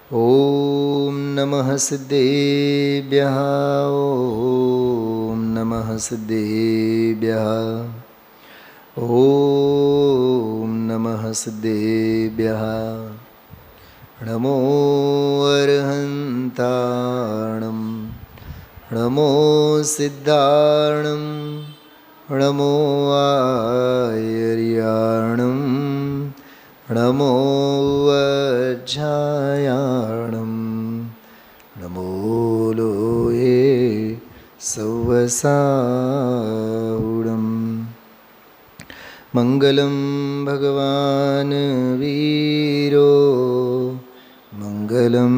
ॐ नमः सिद्धेभ्यः। ॐ नमः सिद्धेभ्यः। ॐ नमः सिद्धेभ्यः। नमो अर्हन्ताणं नमो सिद्धाणं नमो आयर्याणं नमो वज्रायाणं नमो लोये सौवसाहुडं। मङ्गलं भगवान् वीरो मङ्गलं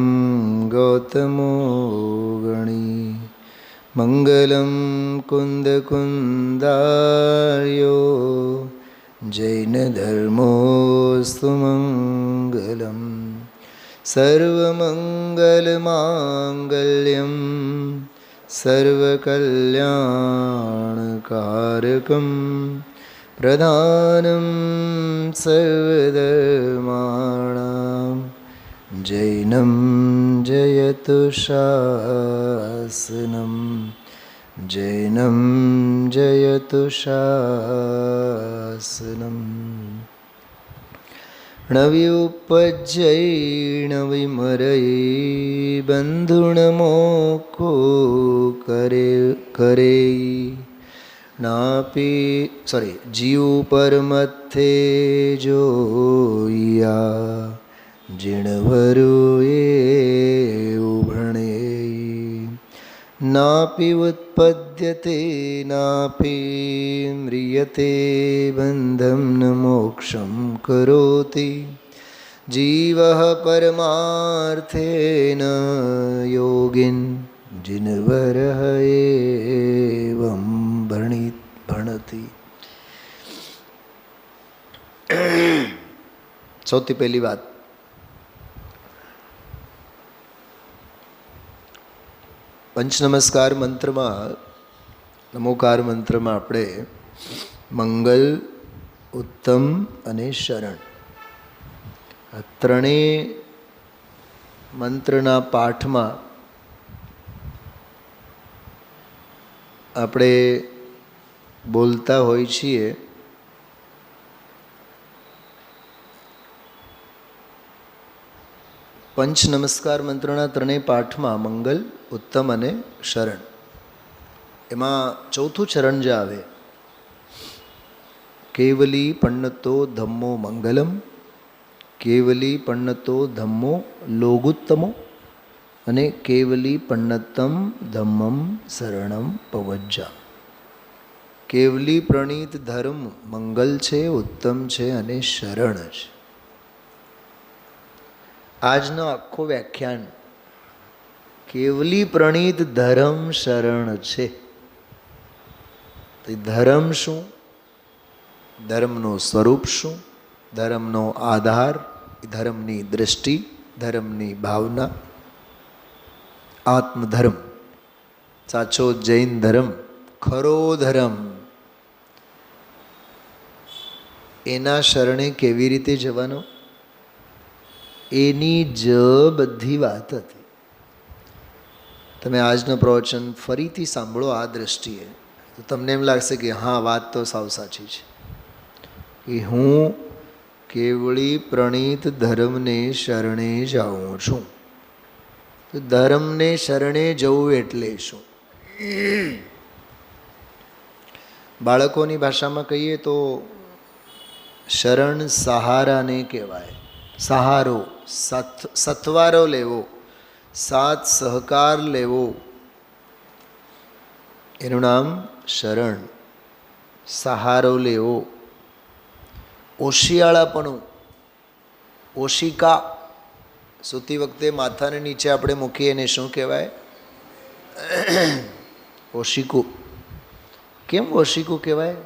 गौतमो गणी मङ्गलं कुन्दकुन्दार्यो जैनधर्मोऽस्तु मङ्गलं। सर्वमङ्गलमाङ्गल्यं सर्वकल्याणकारकं प्रधानं सर्वधर्माणां जैनं जयतु शासनं जैनं जयतु शासनम्। नव्युपज्जैर्नविमरये बन्धुणमोको करे नापि जीव परमत्थे जोया जीणवरुये उभणे नापि उत्पद्यते नापि म्रियते बन्धं न मोक्षं करोति जीवः परमार्थेन योगिन् जिनवरः एवं भणति। સૌથી પહેલી વાત, પંચનમસ્કાર મંત્રમાં, નમોકાર મંત્રમાં આપણે મંગલ, ઉત્તમ અને શરણ આ ત્રણેય મંત્રના પાઠમાં આપણે બોલતા હોઈએ છીએ. પંચ નમસ્કાર મંત્રના ત્રણેય પાઠમાં મંગલ, ઉત્તમ અને શરણ, એમાં ચોથું ચરણ જે આવે, કેવલી પન્નતો ધમ્મો મંગલમ, કેવલી પન્નતો ધમ્મો લોગુત્તમો અને કેવલી પન્નતમ ધમ્મમ શરણમ પવજ્જા. કેવલી પ્રણીત ધર્મ મંગલ છે, ઉત્તમ છે અને શરણ છે. આજનો આખો વ્યાખ્યાન કેવલી પ્રણીત ધર્મ શરણ છે. ધર્મ શું, ધર્મનું સ્વરૂપ શું, ધર્મનો આધાર, ધર્મની દૃષ્ટિ, ધર્મની ભાવના, આત્મધર્મ, સાચો જૈન ધર્મ, ખરો ધર્મ, એના શરણે કેવી રીતે જવાનો, એની જ બધી વાત હતી. તમે આજનો પ્રવચન ફરીથી સાંભળો આ દૃષ્ટિએ તો તમને એમ લાગશે કે હા, વાત તો સાવ સાચી છે કે હું કેવળી પ્રણીત ધર્મને શરણે જાઉં છું. તો ધર્મને શરણે જવું એટલે શું? બાળકોની ભાષામાં કહીએ તો શરણ સહારાને કહેવાય. સહારો, સથવારો લેવો, સાથ સહકાર લેવો, એનું નામ શરણ. સહારો લેવો, ઓશિયાળાપણું, ઓશિકા, સૂતી વખતે માથાને નીચે આપણે મૂકીએ એને શું કહેવાય? ઓશિકું. કેમ ઓશિકું કહેવાય?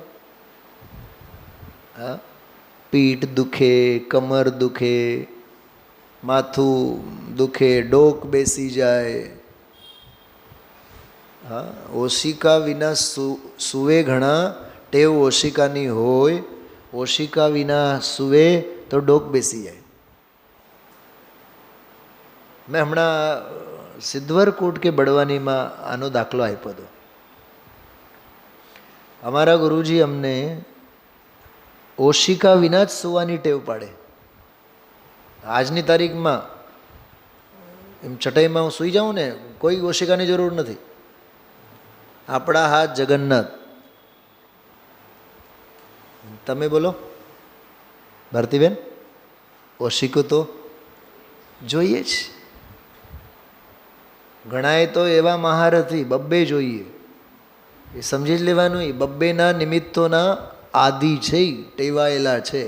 હા, પીઠ દુખે, કમર દુખે, માથું દુખે, ડોક બેસી જાય. હા, ઓશિકા વિના સુવે ઘણા, ટેવ ઓશિકાની હોય, ઓશિકા વિના સુવે તો ડોક બેસી જાય. મેં હમણાં સિદ્ધવરકોટ કે બડવાનીમાં આનો દાખલો આપ્યો હતો. અમારા ગુરુજી અમને ઓશિકા વિના જ સૂવાની ટેવ પાડે. આજની તારીખમાં એમ ચટાઈમાં હું સૂઈ જાઉં ને, કોઈ ઓશિકાની જરૂર નથી. આપણા હાથ જગન્નાથ. તમે બોલો ભારતીબેન, ઓશિકો તો જોઈએ જ. ઘણાએ તો એવા મહારથી બબ્બે જોઈએ, એ સમજી જ લેવાનું. એ બબ્બેના નિમિત્તોના આદિ છે, ટેવાયેલા છે.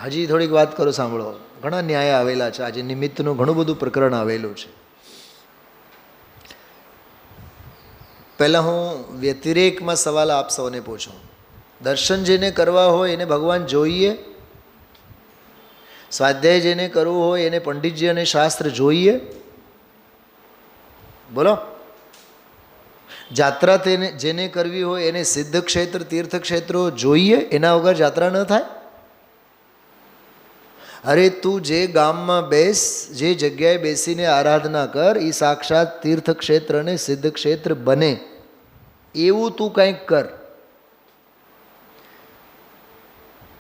હજી થોડીક વાત કરો, સાંભળો. ઘણા ન્યાય આવેલા છે. આજે નિમિત્તનું ઘણું બધું પ્રકરણ આવેલું છે. પહેલાં હું વ્યતિરેકમાં સવાલ આપ સૌને પૂછું. દર્શન જેને કરવા હોય એને ભગવાન જોઈએ? સ્વાધ્યાય જેને કરવું હોય એને પંડિતજી અને શાસ્ત્ર જોઈએ? બોલો. જાત્રા તેને જેને કરવી હોય એને સિદ્ધ ક્ષેત્ર તીર્થ ક્ષેત્રો જોઈએ? એના વગર જાત્રા ન થાય? અરે તું જે ગામમાં બેસ, જે જગ્યાએ બેસીને આરાધના કર, એ સાક્ષાત તીર્થ ક્ષેત્ર અને સિદ્ધ ક્ષેત્ર બને એવું તું કંઈક કર.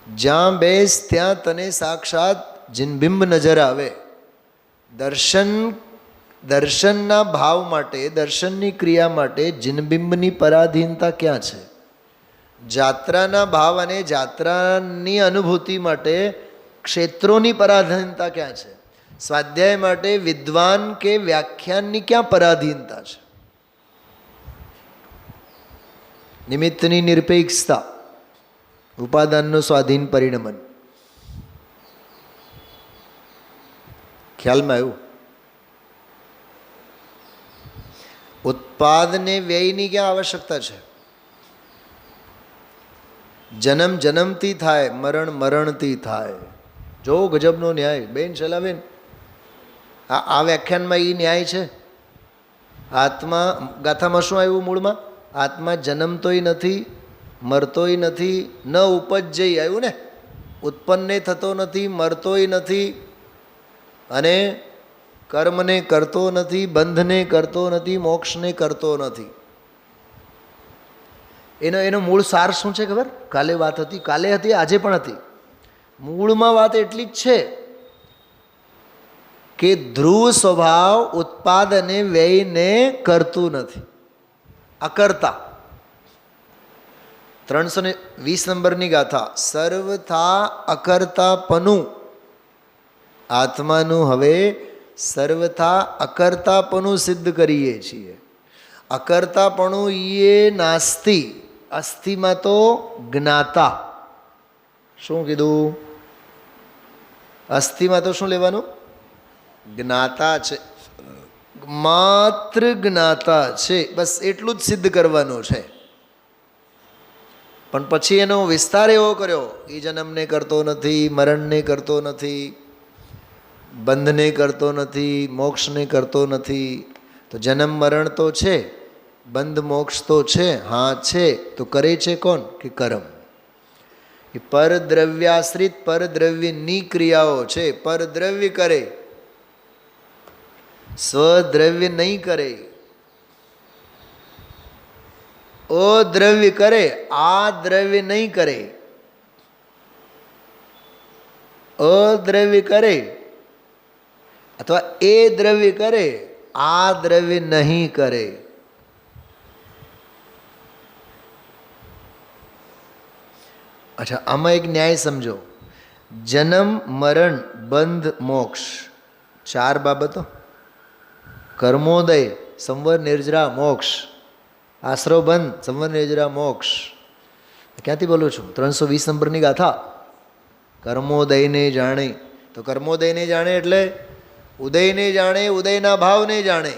જ્યાં બેસ ત્યાં તને સાક્ષાત જિનબિંબ નજર આવે. દર્શનના ભાવ માટે, દર્શનની ક્રિયા માટે જિનબિંબની પરાધીનતા ક્યાં છે? જાત્રાના ભાવ અને જાત્રાની અનુભૂતિ માટે ક્ષેત્રોની પરાધીનતા ક્યાં છે? સ્વાધ્યાય માટે વિદ્વાન કે વ્યાખ્યાનની ક્યાં પરાધીનતા છે? નિમિત્તની નિરપેક્ષતા, ઉપાદાનનું સ્વાધીન પરિણમન. ખ્યાલમાં આવ્યું? ઉત્પાદને વ્યયની ક્યાં આવશ્યકતા છે? જન્મ જન્મથી થાય, મરણ મરણથી થાય. જો ગજબનો ન્યાય. બેન ચલાવેન, આ વ્યાખ્યાનમાં એ ન્યાય છે. આત્મા ગાથામાં શું આવ્યું મૂળમાં? આત્મા જન્મતોય નથી, મરતોય નથી, ન ઉપજય આવ્યું ને. ઉત્પન્ને થતો નથી, મરતોય નથી, અને કર્મને કરતો નથી, બંધને કરતો નથી, મોક્ષને કરતો નથી. એનો મૂળ સાર શું છે ખબર? કાલે વાત હતી, કાલે હતી, આજે પણ હતી. મૂળમાં વાત એટલી જ છે કે ધ્રુવ સ્વભાવ ઉત્પાદ અને વ્યયને કરતું નથી, અકર્તા. 320 નંબરની ગાથા. સર્વથા અકર્તાપનું આત્માનું હવે સર્વથા અકર્તાપનું સિદ્ધ કરીએ છીએ. અકર્તાપણું એ નાસ્તિ. અસ્થિમાં તો જ્ઞાતા. શું કીધું? અસ્થિમાં તો શું લેવાનું? જ્ઞાતા છે, માત્ર જ્ઞાતા છે. બસ એટલું જ સિદ્ધ કરવાનું છે. પણ પછી એનો વિસ્તાર એવો કર્યો, એ જન્મને કરતો નથી, મરણને કરતો નથી, બંધને કરતો નથી, મોક્ષને કરતો નથી. તો જન્મ મરણ તો છે, બંધ મોક્ષ તો છે. હા છે, તો કરે છે કોણ? કે કર્મ. એ પરદ્રવ્યાશ્રિત પરદ્રવ્યની ક્રિયાઓ છે. પરદ્રવ્ય કરે, સ્વદ્રવ્ય નહીં કરે. અદ્રવ્ય કરે, આ દ્રવ્ય નહીં કરે. અદ્રવ્ય કરે અથવા એ દ્રવ્ય કરે, આ દ્રવ્ય નહીં કરે. અચ્છા, આમાં એક ન્યાય સમજો. જન્મ મરણ બંધ મોક્ષ, 4 બાબતો. કર્મોદય સંવર નિર્જરા મોક્ષ, આશ્રવ બંધ સંવર નિર્જરા મોક્ષ. ક્યાંથી બોલું છું? 320 નંબરની ગાથા. કર્મોદયને જાણે. તો કર્મોદયને જાણે એટલે ઉદયને જાણે, ઉદયના ભાવને જાણે.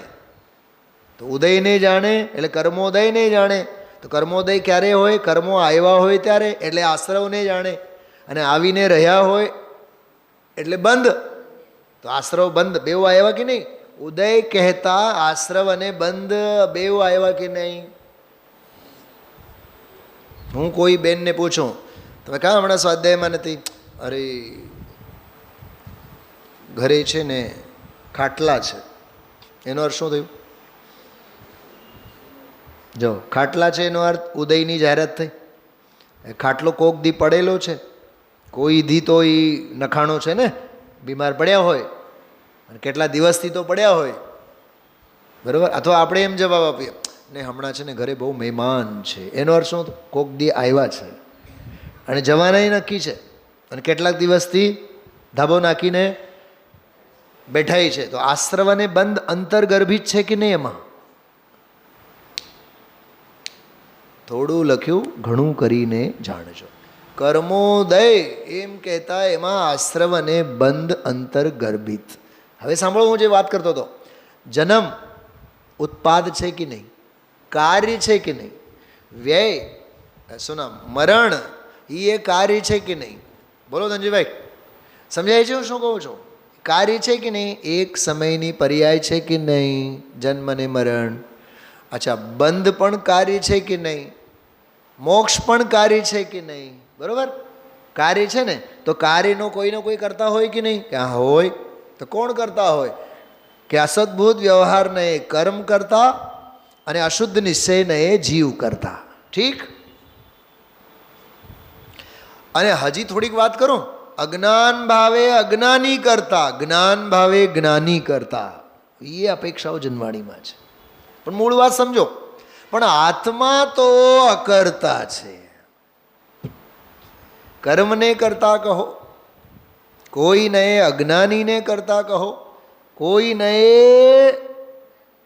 તો ઉદયને જાણે એટલે કર્મોદયને જાણે. તો કર્મોદય ક્યારે હોય? કર્મો આવ્યા હોય ત્યારે, એટલે આશ્રવને જાણે. અને આવીને રહ્યા હોય એટલે બંધ. તો આશ્રવ બંધ બેવ આવ્યા કે નહીં? ઉદય કહેતા આશ્રવ અને બંધ બેવ આવ્યા કે નહીં? હું કોઈ બેનને પૂછું, તમે કાં હમણાં સ્વાધ્યાયમાં નથી? અરે ઘરે છે ને ખાટલા છે, એનો અર્થ શું થયું? જો ખાટલા છે એનો અર્થ ઉદયની જાહેરાત થઈ. ખાટલો કોક દી પડેલો છે, કોઈ દી તો એ નખાણો છે ને, બીમાર પડ્યા હોય અને કેટલા દિવસથી તો પડ્યા હોય, બરાબર. અથવા આપણે એમ જવાબ આપીએ ને હમણાં છે ને ઘરે બહુ મહેમાન છે, એનો અર્થ શું? કોક દી આવ્યા છે અને જવાનાય નક્કી છે અને કેટલાક દિવસથી ધાબો નાખીને બેઠાય છે. તો આશ્રવ અને બંધ અંતર્ગર્ભિત છે કે નહીં? એમાં થોડું લખ્યું, ઘણું કરીને જાણજો. કર્મોદય એમ કહેતા એમાં આશ્રવ અને બંધ અંતર્ગર્ભિત. હવે સાંભળો, હું જે વાત કરતો હતો, જન્મ ઉત્પાદ છે કે નહીં? કાર્ય છે કે નહીં? વ્યય શું નામ મરણ એ કાર્ય છે કે નહીં? બોલો ધનજીભાઈ, સમજાય છે હું શું કહું છું? કાર્ય છે કે નહીં? એક સમયની પર્યાય છે કે નહીં? જન્મ અને મરણ. અચ્છા, બંધ પણ કાર્ય છે કે નહીં? મોક્ષ પણ કાર્ય છે કે નહીં? બરાબર, કાર્ય છે ને. તો કાર્યનો કોઈનો કોઈ કરતા હોય કે નહીં? ક્યાં હોય? તો કોણ કરતા હોય? કે અસદભૂત વ્યવહારને કર્મ કરતા અને અશુદ્ધ નિશ્ચયને જીવ કરતા. ઠીક. અને હજી થોડીક વાત કરું, અજ્ઞાન ભાવે અજ્ઞાની કરતા, જ્ઞાન ભાવે જ્ઞાની કરતા. એ અપેક્ષાઓ જન્માણીમાં છે, પણ મૂળ વાત સમજો. પણ આત્મા તો અકર્તા છે. કર્મને કરતા કહો, કોઈને અજ્ઞાનીને કરતા કહો, કોઈને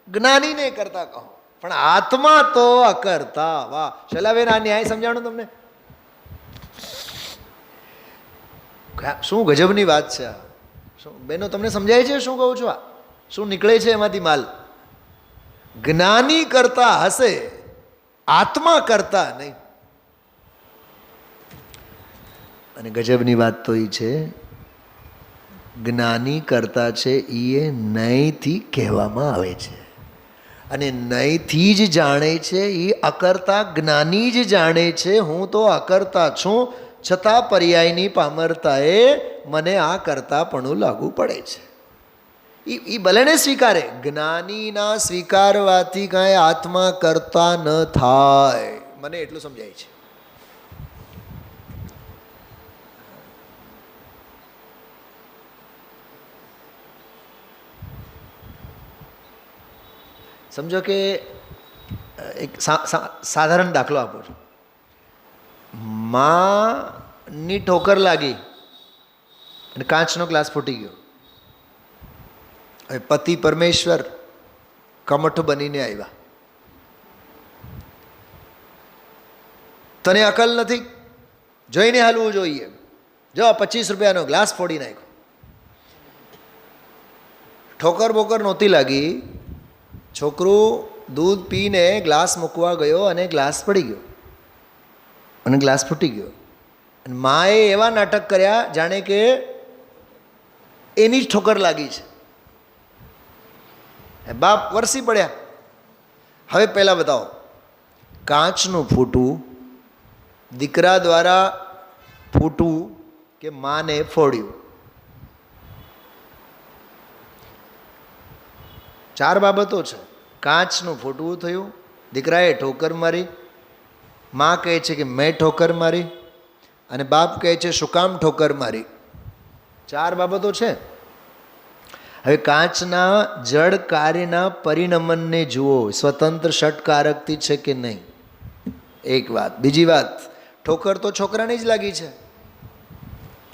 જ્ઞાનીને કરતા કહો, પણ આત્મા તો અકર્તા. વાહ શૈલાબેન, આ ન્યાય સમજાણું તમને? શું ગજબની વાત છે આ. શું બેનો તમને સમજાય છે શું કહું છું? આ શું નીકળે છે એમાંથી માલ? જ્ઞાની કરતા હશે, આત્મા કરતા નહીં. અને ગજબની વાત તો એ છે, જ્ઞાની કરતા છે એ નયથી કહેવામાં આવે છે અને નયથી જ જાણે છે. એ અકર્તા જ્ઞાની જ જાણે છે, હું તો અકર્તા છું, છતાં પર્યાયની પામરતાએ મને આ કરતાપણું લાગુ પડે છે. એ ભલેને સ્વીકારે. જ્ઞાનીના સ્વીકારવાથી કાંઈ આત્મા કરતા ન થાય, મને એટલું સમજાય છે. સમજો કે એક સાધારણ દાખલો આપું છું. માની ઠોકર લાગી અને કાચનો ગ્લાસ ફૂટી ગયો. હવે પતિ પરમેશ્વર કમઠ બનીને આવ્યા. તને અકલ નથી, જોઈને હાલવું જોઈએ. જો 25 રૂપિયાનો ગ્લાસ ફોડી નાખ્યો. ઠોકર બોકર નહોતી લાગી. છોકરું દૂધ પીને ગ્લાસ મૂકવા ગયો અને ગ્લાસ પડી ગયો અને ગ્લાસ ફૂટી ગયો. અને માએ એવા નાટક કર્યા જાણે કે એની જ ઠોકર લાગી છે. બાપ વરસી પડ્યા. હવે પહેલાં બતાવો, કાચનું ફૂટવું દીકરા દ્વારા ફૂટવું કે માને ફોડ્યું? 4 બાબતો છે. કાચનું ફૂટવું થયું, દીકરાએ ઠોકર મારી, માં કહે છે કે મેં ઠોકર મારી, અને બાપ કહે છે શું કામ ઠોકર મારી. 4 બાબતો છે. હવે કાચના જડ કાર્યના પરિણમનને જુઓ, સ્વતંત્ર ષટકારકથી છે કે નહીં? એક વાત. બીજી વાત, ઠોકર તો છોકરાને જ લાગી છે.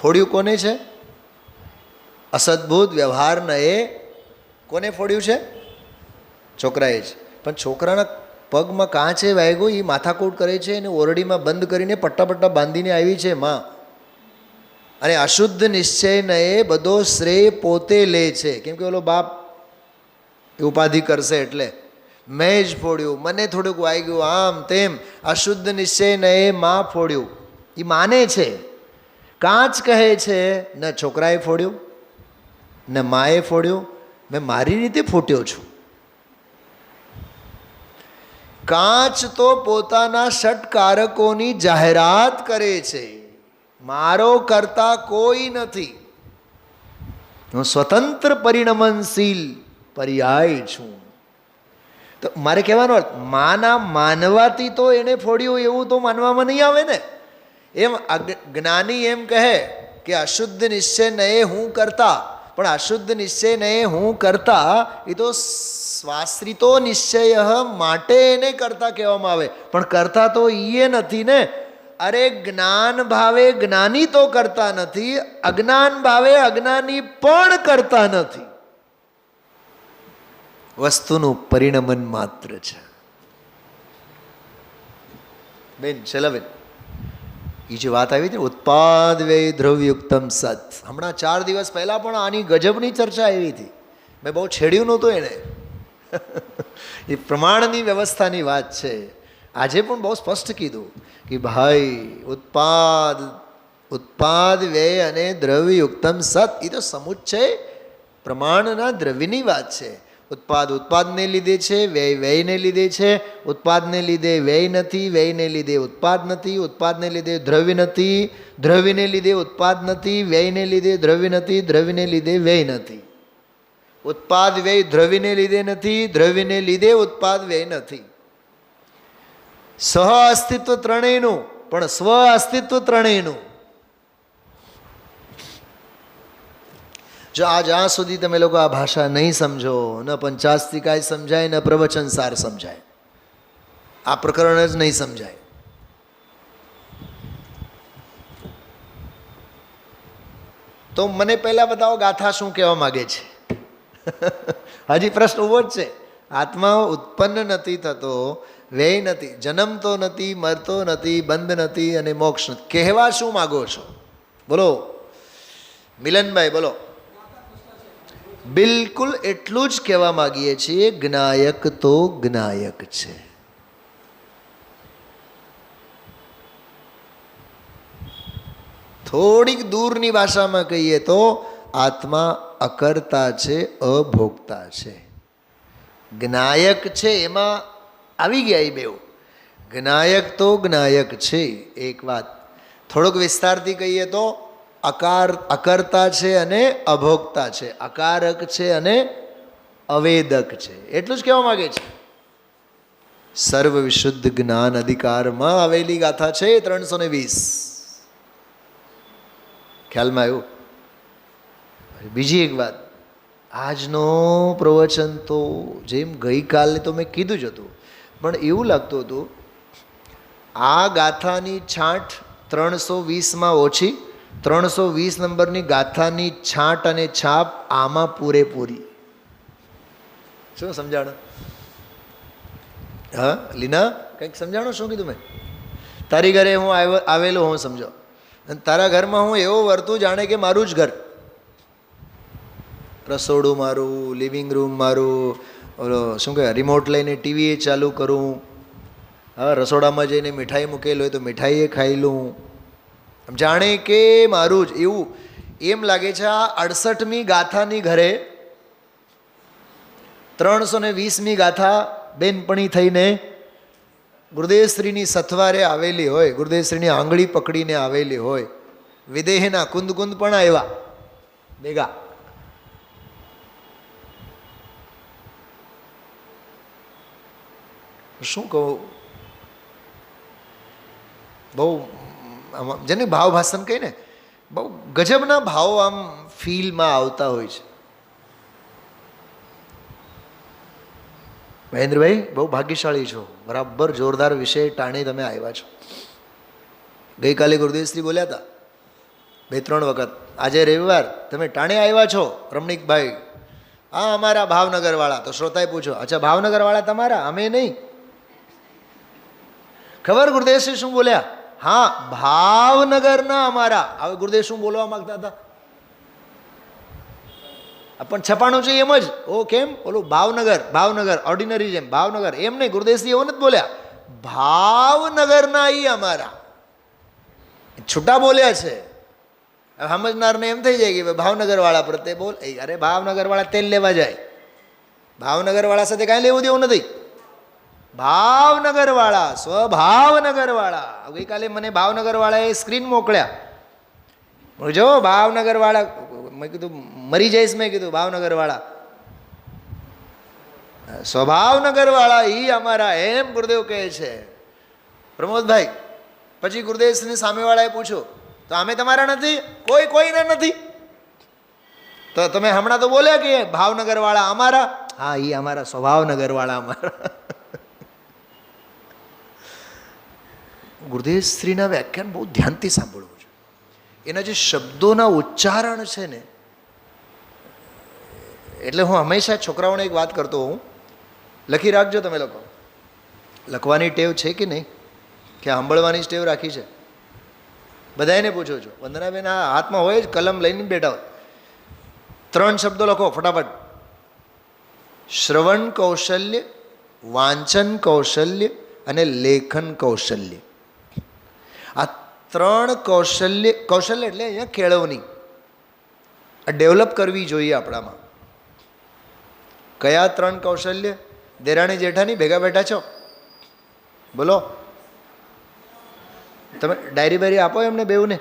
ફોડ્યું કોને છે? અસદભૂત વ્યવહારને કોને ફોડ્યું છે? છોકરાએ જ. પણ છોકરાના પગમાં કાચે વાગ્યો, એ માથાકૂટ કરે છે અને ઓરડીમાં બંધ કરીને પટ્ટા બાંધીને આવી છે માં. અને અશુદ્ધ નિશ્ચયને બધો શ્રેય પોતે લે છે, કેમ કે ઓલો બાપ ઉપાધિ કરશે એટલે મેં જ ફોડ્યું, મને થોડુંક વાગ્યું, આમ તેમ. અશુદ્ધ નિશ્ચયને માં ફોડ્યું, એ માને છે. કાચ કહે છે ન છોકરાએ ફોડ્યું ન માએ ફોડ્યું, મેં મારી રીતે ફૂટ્યો છું. કાચ તો પોતાના ષટકારકોની જાહેરાત કરે છે, મારો કરતા કોઈ નથી. હું સ્વતંત્ર પરિણમનશીલ પર્યાય છું. તો મારે કહેવાનો અર્થ માના માનવાથી તો એને ફોડ્યું એવું તો માનવામાં નહીં આવે ને. એમ જ્ઞાની એમ કહે કે અશુદ્ધ નિશ્ચય નયે હું કરતા, પણ અશુદ્ધ નિશ્ચય નયે હું કરતા એ તો સ્વાશ્રિતો નિશ્ચય માટે એને કરતા કહેવામાં આવે, પણ કરતા તો એ નથી ને. અરે જ્ઞાન ભાવે જ્ઞાની તો કરતા નથી, અજ્ઞાન ભાવે અજ્ઞાની પણ કરતા નથી. વસ્તુનું પરિણમન માત્ર છે. બેન ચલાવેન એ જે વાત આવી હતી ઉત્પાદ વ્યય દ્રવ્યુક્તમ સત, હમણાં 4 દિવસ પહેલા પણ આની ગજબની ચર્ચા આવી હતી. મેં બહુ છેડ્યું નહોતું એને. એ પ્રમાણની વ્યવસ્થાની વાત છે. આજે પણ બહુ સ્પષ્ટ કીધું કે ભાઈ ઉત્પાદ વ્યય અને દ્રવ્યુક્તમ સત એ તો સમુચ્ચય પ્રમાણના દ્રવ્યની વાત છે. ઉત્પાદ ઉત્પાદને લીધે છે, વ્યય વ્યયને લીધે છે. ઉત્પાદને લીધે વ્યય નથી, વ્યયને લીધે ઉત્પાદ નથી, ઉત્પાદને લીધે દ્રવ્ય નથી, દ્રવ્યને લીધે ઉત્પાદ નથી, વ્યયને લીધે દ્રવ્ય નથી, દ્રવ્યને લીધે વ્યય નથી. ઉત્પાદ વ્યય દ્રવ્યને લીધે નથી, દ્રવ્યને લીધે ઉત્પાદ વ્યય નથી. સહ અસ્તિત્વ ત્રણેયનું, પણ સ્વ અસ્તિત્વ ત્રણેયનું. જો આ જ્યાં સુધી તમે લોકો આ ભાષા નહીં સમજો, ન પંચાસ્તિકાય સમજાય, ન પ્રવચન સાર સમજાય, આ પ્રકરણ જ નહીં સમજાય. તો મને પહેલા બતાવો ગાથા શું કહેવા માગે છે. હજી પ્રશ્ન ઉભો જ છે. આત્મા ઉત્પન્ન નથી થતો, વ્યય નથી, જન્મતો નથી, મરતો નથી, બંધ નથી અને મોક્ષ નથી. કહેવા શું માગો છો? બોલો મિલનભાઈ, બોલો. બિલકુલ એટલું જ કહેવા માગીએ છીએ, જ્ઞાયક તો જ્ઞાયક છે. થોડીક દૂરની ભાષામાં કહીએ તો આત્મા અકર્તા છે, અભોગતા છે. જ્ઞાયક છે એમાં આવી ગયા એ બેઉ. જ્ઞાયક તો જ્ઞાયક છે એક વાત. થોડોક વિસ્તારથી કહીએ તો અકર્તા છે અને અભોગતા છે, અકારક છે અને અવેદક છે. એટલું જ કહેવા માગે છે. સર્વ વિશુદ્ધ જ્ઞાન અધિકારમાં આવેલી ગાથા છે 320. ખ્યાલમાં આવ્યું? બીજી એક વાત, આજનો પ્રવચન તો જેમ ગઈકાલે તો મેં કીધું જ હતું, પણ એવું લાગતું હતું આ ગાથાની છાંટ 320માં ઓછી, 320 નંબરની ગાથાની છાંટ અને છાપ આમાં પૂરેપૂરી. શું સમજાણું? હા લીના, કંઈક સમજાણું? શું કીધું મેં? તારી ઘરે હું આવેલો હું સમજો, અને તારા ઘરમાં હું એવો વર્તું જાણે કે મારું જ ઘર. રસોડું મારું, લિવિંગ રૂમ મારું, ઓલો શું કહેવાય રિમોટ લઈને ટીવી ચાલુ કરું, હા રસોડામાં જઈને મીઠાઈ મૂકેલી હોય તો મીઠાઈએ ખાઈ લઉં, જાણે કે મારું જ. એવું એમ લાગે છે આ 68મી ગાથાની ઘરે 320મી ગાથા બેનપણી થઈને ગુરુદેવશ્રીની સથવારે આવેલી હોય, ગુરુદેવશ્રીની આંગળી પકડીને આવેલી હોય, વિદેહના કુંદ કુંદ પણ આવ્યા ભેગા. શું કહું, બહુ જેને ભાવ ભાષણ કહે ને, બહુ ગજબના ભાવો આમ ફીલમાં આવતા હોય છે. મહેન્દ્રભાઈ બહુ ભાગ્યશાળી છો, બરાબર જોરદાર વિષય ટાણી તમે આવ્યા છો. ગઈકાલે ગુરુદેવશ્રી બોલ્યા હતા 2-3 વખત, આજે રવિવાર તમે ટાણે આવ્યા છો રમણીકભાઈ. હા અમારા ભાવનગરવાળા. તો શ્રોતાએ પૂછો, અચ્છા ભાવનગરવાળા તમારા, અમે નહીં. ખબર ગુરુદેવશ્રી શું બોલ્યા? હા ભાવનગરના અમારા. હવે ગુરુદેવ શું બોલવા માંગતા હતા? પણ છપાણું છે એમ જ. ઓ કેમ ઓલું ભાવનગર, ભાવનગર ઓર્ડિનરી જેમ ભાવનગર, એમ નહીં. ગુરુદેવશ્રી એવું નથી બોલ્યા, ભાવનગરના ઈ અમારા. છૂટા બોલ્યા છે. સમજનારને એમ થઈ જાય કે ભાવનગર વાળા પ્રત્યે બોલ. અરે ભાવનગર વાળા તેલ લેવા જાય, ભાવનગર વાળા સાથે કાંઈ લેવું દેવું નથી. ભાવનગર વાળા, સ્વભાવનગર વાળા. ગઈકાલે મને ભાવનગર વાળાએ સ્ક્રીન મોકલ્યા. જો ભાવનગર વાળા મેં કીધું મરી જઈશ, મેં કીધું ભાવનગરવાળા, સ્વભાવનગરવાળા ઈ અમારા, એમ ગુરુદેવ કહે છે. પ્રમોદભાઈ પછી ગુરુદેવની સામેવાળાએ પૂછ્યું, તો અમે તમારા નથી? કોઈના નથી. તો તમે હમણાં તો બોલ્યા કે ભાવનગરવાળા અમારા. હા, ઈ અમારા, સ્વભાવનગરવાળા અમારા. ગુરુદેવ શ્રીના વ્યાખ્યાન બહુ ધ્યાનથી સાંભળવું છે. એના જે શબ્દોના ઉચ્ચારણ છે ને, એટલે હું હંમેશા છોકરાઓને એક વાત કરતો હોઉં, લખી રાખજો તમે લોકો. લખવાની ટેવ છે કે નહીં, કે સાંભળવાની ટેવ રાખી છે? બધાને પૂછો છો. વંદનાબેન આ હાથમાં હોય જ, કલમ લઈને બેઠા હોય. 3 શબ્દો લખો ફટાફટ. શ્રવણ કૌશલ્ય, વાંચન કૌશલ્ય અને લેખન કૌશલ્ય. આ 3 કૌશલ્ય એટલે અહીંયા કેળવણી, આ ડેવલપ કરવી જોઈએ આપણામાં. કયા 3 કૌશલ્ય? દેરાણી જેઠાની ભેગા બેઠા છો, બોલો. તમે ડાયરી બાયરી આપો એમને બેઉને,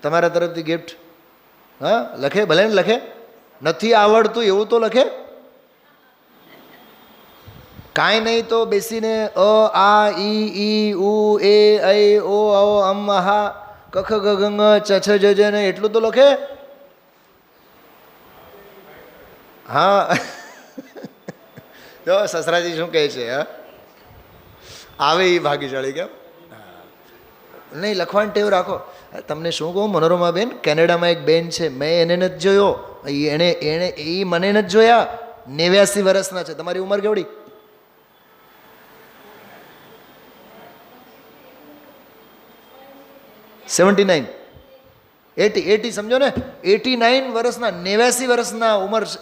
તમારા તરફથી ગિફ્ટ. હા, લખે, ભલે ને લખે. નથી આવડતું એવું તો લખે. કાંઈ નહીં તો બેસીને અ આ ઈ ઉ એ ઐ ઓ ઔ અમ હા કખ ગગંગ ચછ જજ ને એટલું તો લખે. હા, જો સસરાજી શું કહે છે? હા, આવે એ ભાગ્યશાળી. કેમ નહીં? લખવાની ટેવ રાખો. તમને શું કહું મનોરમાબેન, કેનેડામાં એક બેન છે, મેં એને નથી જોયો, એને મને નથી જોયા. 89 વર્ષના છે. તમારી ઉંમર કેવડી? 79, 80 સમજો ને. 89 વર્ષના, 89 વર્ષના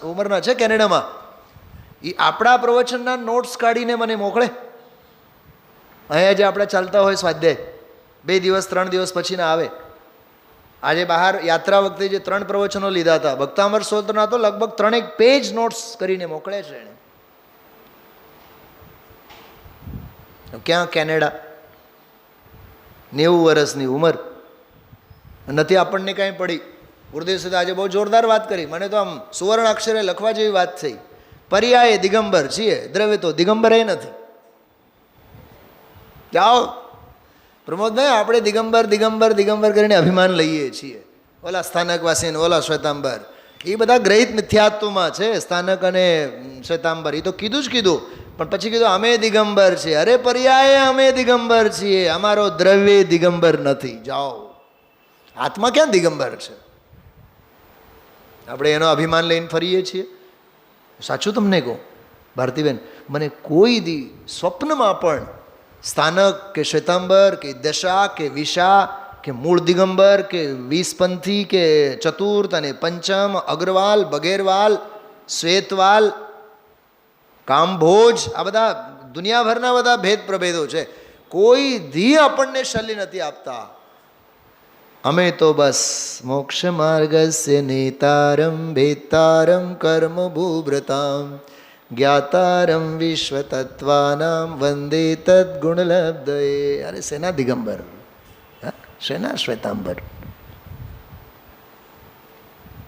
ઉંમરના છે કેનેડામાં. એ આપણા પ્રવચનના નોટ્સ કાઢીને મને મોકલે. અહીંયા જે આપણે ચાલતા હોય સ્વાધ્યાય, 2 દિવસ 3 દિવસ પછીના આવે. આજે બહાર યાત્રા વખતે જે 3 પ્રવચનો લીધા હતા ભક્તામર સ્તોત્રના, તો લગભગ 3 પેજ નોટ્સ કરીને મોકલે છે એને. ક્યાં? કેનેડા. 90 વર્ષની ઉંમર, નથી આપણને કાંઈ પડી. ગુરુદેવ સાથે આજે બહુ જોરદાર વાત કરી. મને તો આમ સુવર્ણ અક્ષરે લખવા જેવી વાત થઈ. પર્યાય દિગંબર છીએ, દ્રવ્ય તો દિગંબર એ નથી. જાઓ પ્રમોદભાઈ, આપણે દિગંબર કરીને અભિમાન લઈએ છીએ. ઓલા સ્થાનકવાસી ને ઓલા શ્વેતાંબર, એ બધા ગ્રહિત મિથ્યાત્વમાં છે. સ્થાનક અને શ્વેતાંબર એ તો કીધું જ કીધું, પણ પછી કીધું અમે દિગંબર છીએ. અરે પર્યાય અમે દિગંબર છીએ, અમારો દ્રવ્ય દિગંબર નથી. જાઓ, આત્મા ક્યાં દિગંબર છે? આપણે એનો અભિમાન લઈને ફરીએ છીએ. સાચું તમને કહું ભારતીબેન, મને કોઈ દી સ્વપ્નમાં પણ સ્થાનક કે શ્વેતાંબર કે દશા કે વિશા કે મૂળ દિગંબર કે વિસપંથી કે ચતુર્થ અને પંચમ, અગ્રવાલ, બગેરવાલ, શ્વેતવાલ, કામભોજ, આ બધા દુનિયાભરના બધા ભેદ પ્રભેદો છે. કોઈ દી આપણને શલ્ય નથી આપતા. અમે તો બસ મોક્ષ માર્ગસ્ય નેતારમ ભેતારમ કર્મ ભૂભ્રતામ જ્ઞાતારમ વિશ્વતત્વાનામ વંદે તદ્ગુણલબ્ધયે. અરે શેના દિગંબર, શેના શ્વેતાંબર?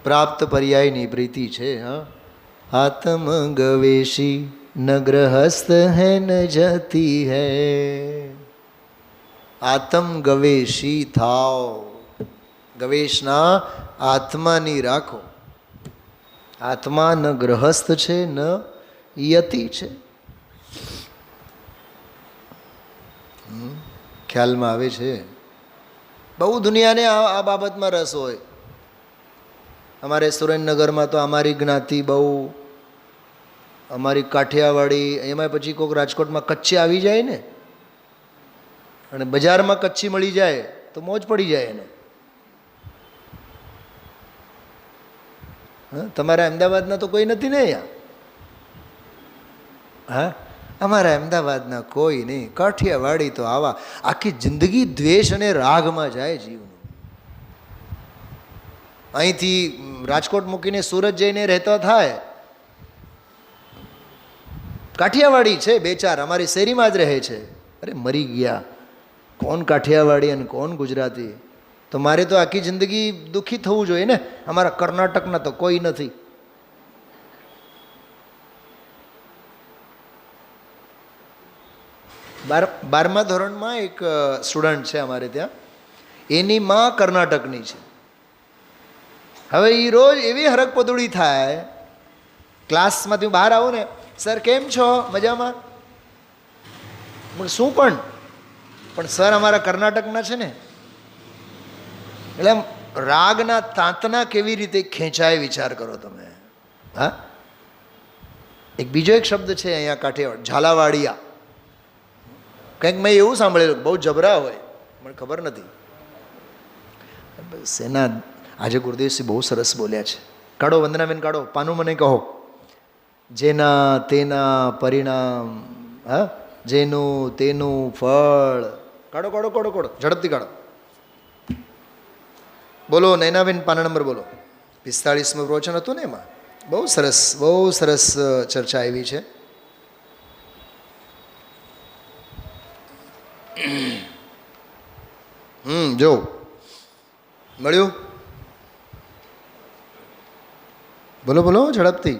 પ્રાપ્ત પર્યાયની પ્રીતિ છે. હા, આત્મ ગવેશી ન ગ્રહસ્થ હૈ ન જતી હૈ. આત્મ ગવેશી થાઓ. ગવેશના આત્માની રાખો. આત્મા ન ગ્રહસ્થ છે ન યતિ છે. ખ્યાલમાં આવે છે? બહુ દુનિયાને આ બાબતમાં રસ હોય. અમારે સુરેન્દ્રનગરમાં તો અમારી જ્ઞાતિ બહુ, અમારી કાઠિયાવાડી, એમાં પછી કોઈક રાજકોટમાં કચ્છી આવી જાય ને, અને બજારમાં કચ્છી મળી જાય તો મોજ પડી જાય એને. હા, તમારા અમદાવાદના તો કોઈ નથી ને અહીંયા? હા, અમારા અમદાવાદના કોઈ નહીં. કાઠિયાવાડી તો આવા આખી જિંદગી દ્વેષ અને રાગમાં જાય જીવનું. અહીંથી રાજકોટ મૂકીને સુરત જઈને રહેતા થાય. કાઠિયાવાડી છે 2-4 અમારી શેરીમાં જ રહે છે. અરે મરી ગયા, કોણ કાઠિયાવાડી અને કોણ ગુજરાતી? તો મારે તો આખી જિંદગી દુઃખી થવું જોઈએ ને. અમારા કર્ણાટકના તો કોઈ નથી. બારમા ધોરણમાં એક સ્ટુડન્ટ છે અમારે ત્યાં, એની માં કર્ણાટકની છે. હવે એ રોજ એવી હરકપદુડી થાય, ક્લાસમાંથી બહાર આવું ને, સર કેમ છો, મજામાં? શું પણ સર અમારા કર્ણાટકના છે ને. એટલે આમ રાગના તાંતના કેવી રીતે ખેંચાય વિચાર કરો તમે. હા, એક બીજો એક શબ્દ છે અહીંયા કાઠિયાવાડ, ઝાલાવાડિયા. કંઈક મેં એવું સાંભળેલું, બહુ જબરા હોય, મને ખબર નથી. એના આજે ગુરુદેવસિંહ બહુ સરસ બોલ્યા છે. કાઢો વંદનાબેન, કાઢો પાનું, મને કહો. જેના તેના પરિણામ, હા, જેનું તેનું ફળ. કાઢો કાઢો કાઢો કાઢો, ઝડપથી કાઢો. બોલો નૈનાબેન, પાના નંબર બોલો. 45મું પ્રવચન હતું ને, એમાં બહુ સરસ ચર્ચા આવી છે. જો મળ્યું? બોલો બોલો ઝડપથી.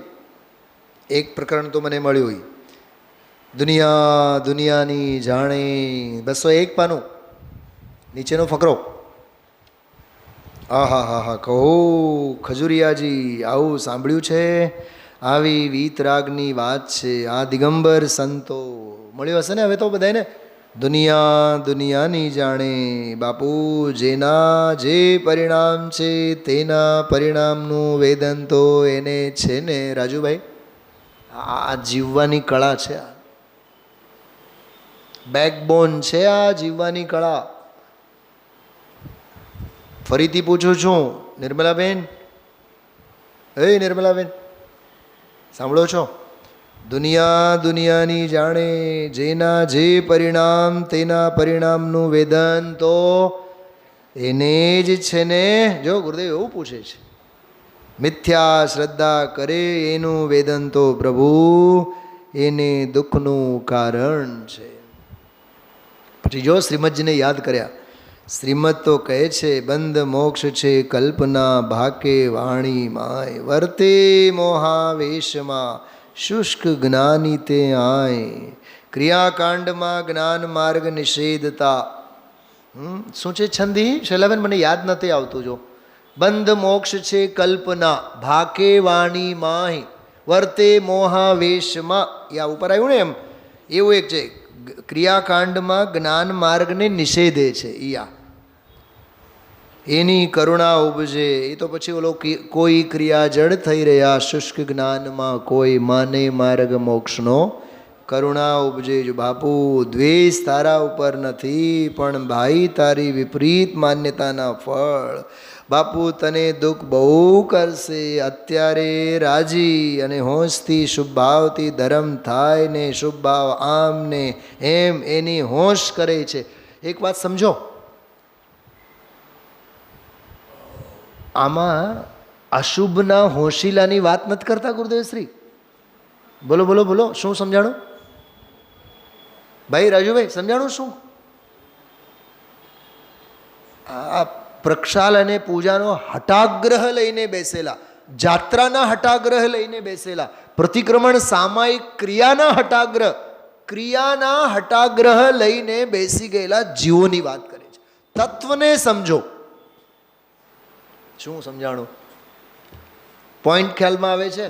એક પ્રકરણ તો મને મળ્યું. દુનિયાની જાણે, 201 પાનું, નીચેનો ફકરો. હા હા હા, કહો ખજુરિયાજી, આવું સાંભળ્યું છે? આવી વીતરાગની વાત છે. આ દિગંબર સંતો મળ્યું હશે ને હવે તો બધાને. દુનિયાની જાણે બાપુ, જેના જે પરિણામ છે તેના પરિણામનું વેદન તો એને છે ને રાજુભાઈ. આ જીવવાની કળા છે, આ બેકબોન છે, આ જીવવાની કળા. ફરીથી પૂછું છું નિર્મલાબેન, નિર્મલાબેન સાંભળો છો? દુનિયાની જાણે, જેના જે પરિણામ તેના પરિણામનું વેદન તો એને જ છે ને. જો ગુરુદેવ એવું પૂછે છે, મિથ્યા શ્રદ્ધા કરે એનું વેદન તો પ્રભુ એને દુઃખનું કારણ છે. પછી જો શ્રીમદજીને યાદ કર્યા, શ્રીમદ તો કહે છે બંધ મોક્ષ છે કલ્પના, ભાકે વાણી માય, વર્તે મોહાવેશમાં શુષ્ક જ્ઞાની તે આય. ક્રિયાકાંડમાં જ્ઞાન માર્ગ નિષેધતા. શું છે છંદી શૈલાબેન? મને યાદ નથી આવતું. જો બંધ મોક્ષ છે કલ્પના, ભાકે વાણી માય, વર્તે મોહાવેશમાં. યા ઉપર આવ્યું ને, એમ એવું એક છે, ક્રિયાકાંડમાં જ્ઞાન માર્ગને નિષેધે છે. યા એની કરુણા ઉપજે. એ તો પછી ઓલો કોઈ ક્રિયા જડ થઈ રહ્યા શુષ્ક જ્ઞાનમાં, કોઈ માને માર્ગ મોક્ષનો. કરુણા ઉપજે. જો બાપુ દ્વેષ તારા ઉપર નથી, પણ ભાઈ તારી વિપરીત માન્યતાના ફળ. બાપુ તને દુઃખ બહુ કરશે. અત્યારે રાજી અને હોંશથી શુભ ભાવથી ધર્મ થાય ને, શુભ ભાવ આમ ને એમ એની હોંશ કરે છે. એક વાત સમજો, આમાં અશુભના હોશિલાની વાત નથી કરતા ગુરુદેવશ્રી. બોલો બોલો બોલો, શું સમજાણું ભાઈ? રાજુભાઈ સમજાણું શું? આ પ્રક્ષાલ અને પૂજાનો હટાગ્રહ લઈને બેસેલા, જાત્રાના હટાગ્રહ લઈને બેસેલા, પ્રતિક્રમણ સામાયિક ક્રિયાના હટાગ્રહ લઈને બેસી ગયેલા જીવોની વાત કરે છે. તત્વને સમજો. શું સમજાણું? પોઈન્ટ ખ્યાલમાં આવે છે?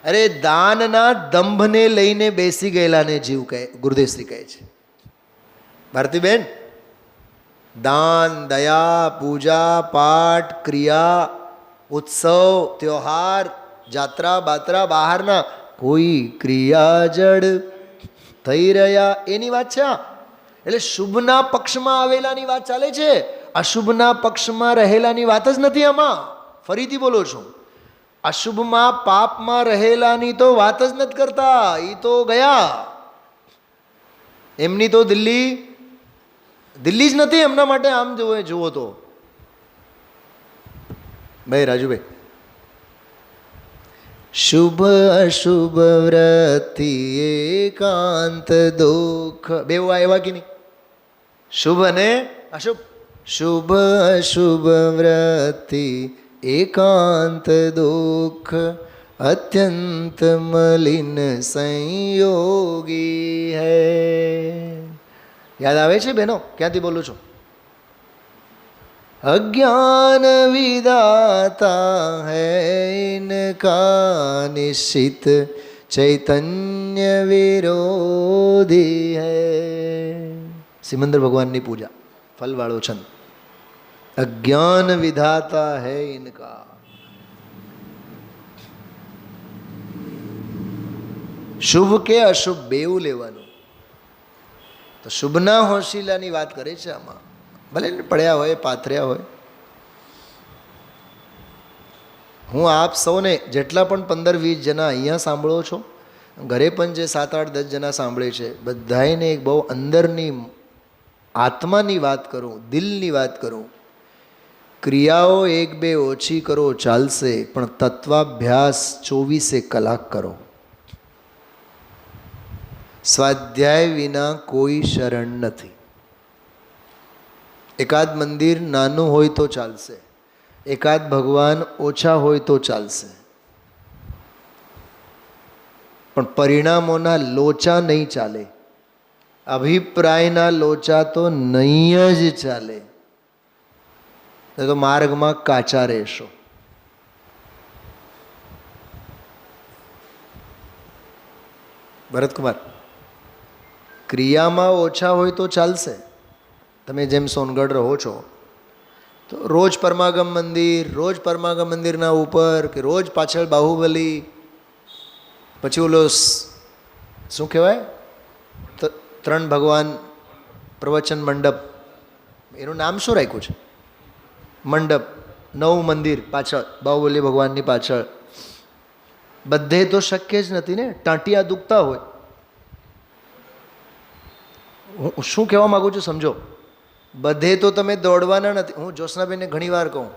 અરે દાનના દંભને લઈને બેસી ગયેલાને જીવ કહે, ગુરુદેવશ્રી કહે છે. ભારતીબેન, દાન, દયા, પૂજા પાઠ, ક્રિયા, ઉત્સવ, ત્યોહાર, જાત્રા બાત્રા, બહારના કોઈ ક્રિયા જડ થઈ રહ્યા એની વાત છે. એટલે શુભના પક્ષમાં આવેલાની વાત ચાલે છે, અશુભના પક્ષમાં રહેલાની વાત જ નથી આમાં. ફરીથી બોલો છું, અશુભમાં પાપમાં રહેલાની તો વાત જ નથી કરતા. એ તો ગયા, એમની તો દિલ્હી જ નથી એમના માટે. આમ જુઓ તો ભાઈ રાજુભાઈ, શુભ અશુભ વૃત્તિ એકાંત દુઃખ બેવ આવ્યા કે નહીં? શુભ અને અશુભ. શુભ અશુભ વૃત્તિ એકાંત દુઃખ અત્યંત મલિન સંયોગી હૈ. યાદ આવે છે બહેનો? ક્યાંથી બોલું છું? અજ્ઞાન વિદાતા હૈ ઇનકા નિશ્ચિત ચૈતન્ય વિરોધી હૈ. સિમંદર ભગવાનની પૂજા, ફલવાળો છંદ. અજ્ઞાન વિધાતા હૈ ઇનકા. શુભ કે અશુભ બેવું લેવાનું. તો શુભના હોશિલાની વાત કરે છે આમાં. ભલે પડ્યા હોય, પાથર્યા હોય. હું આપ સૌને જેટલા પણ 15-20 જણા અહીંયા સાંભળો છો, ઘરે પણ જે 7-8-10 જણા સાંભળે છે, બધાને એક બહુ અંદરની આત્માની વાત કરું, દિલની વાત કરું. ક્રિયાઓ 1-2 ઓછી કરો ચાલશે, પણ તત્વાભ્યાસ 24 કલાક કરો. સ્વાધ્યાય વિના કોઈ શરણ નથી. એકાદ મંદિર નાનું હોય તો ચાલશે, એકાદ ભગવાન ઓછા હોય તો ચાલશે, પણ પરિણામોના લોચા નહીં ચાલે. અભિપ્રાયના લોચા તો નહીં જ ચાલે. તો માર્ગમાં કાચા રહેશો. ભરતકુમાર, ક્રિયામાં ઓછા હોય તો ચાલશે. તમે જેમ સોનગઢ રહો છો તો રોજ પરમાગમ મંદિર, રોજ પરમાગમ મંદિરના ઉપર કે રોજ પાછળ બાહુબલી, પછી ઓલો શું કહેવાય 3 ભગવાન પ્રવચન મંડપ, એનું નામ શું રાખ્યું છે? મંડપ, 9 મંદિર પાછળ, બાહુબલી ભગવાનની પાછળ. બધે તો શક્ય જ નથી ને. ટાંટિયા દુખતા હોય. હું શું કહેવા માગું છું સમજો. બધે તો તમે દોડવાના નથી. હું જ્યોત્સનાબેનને ઘણી વાર કહું,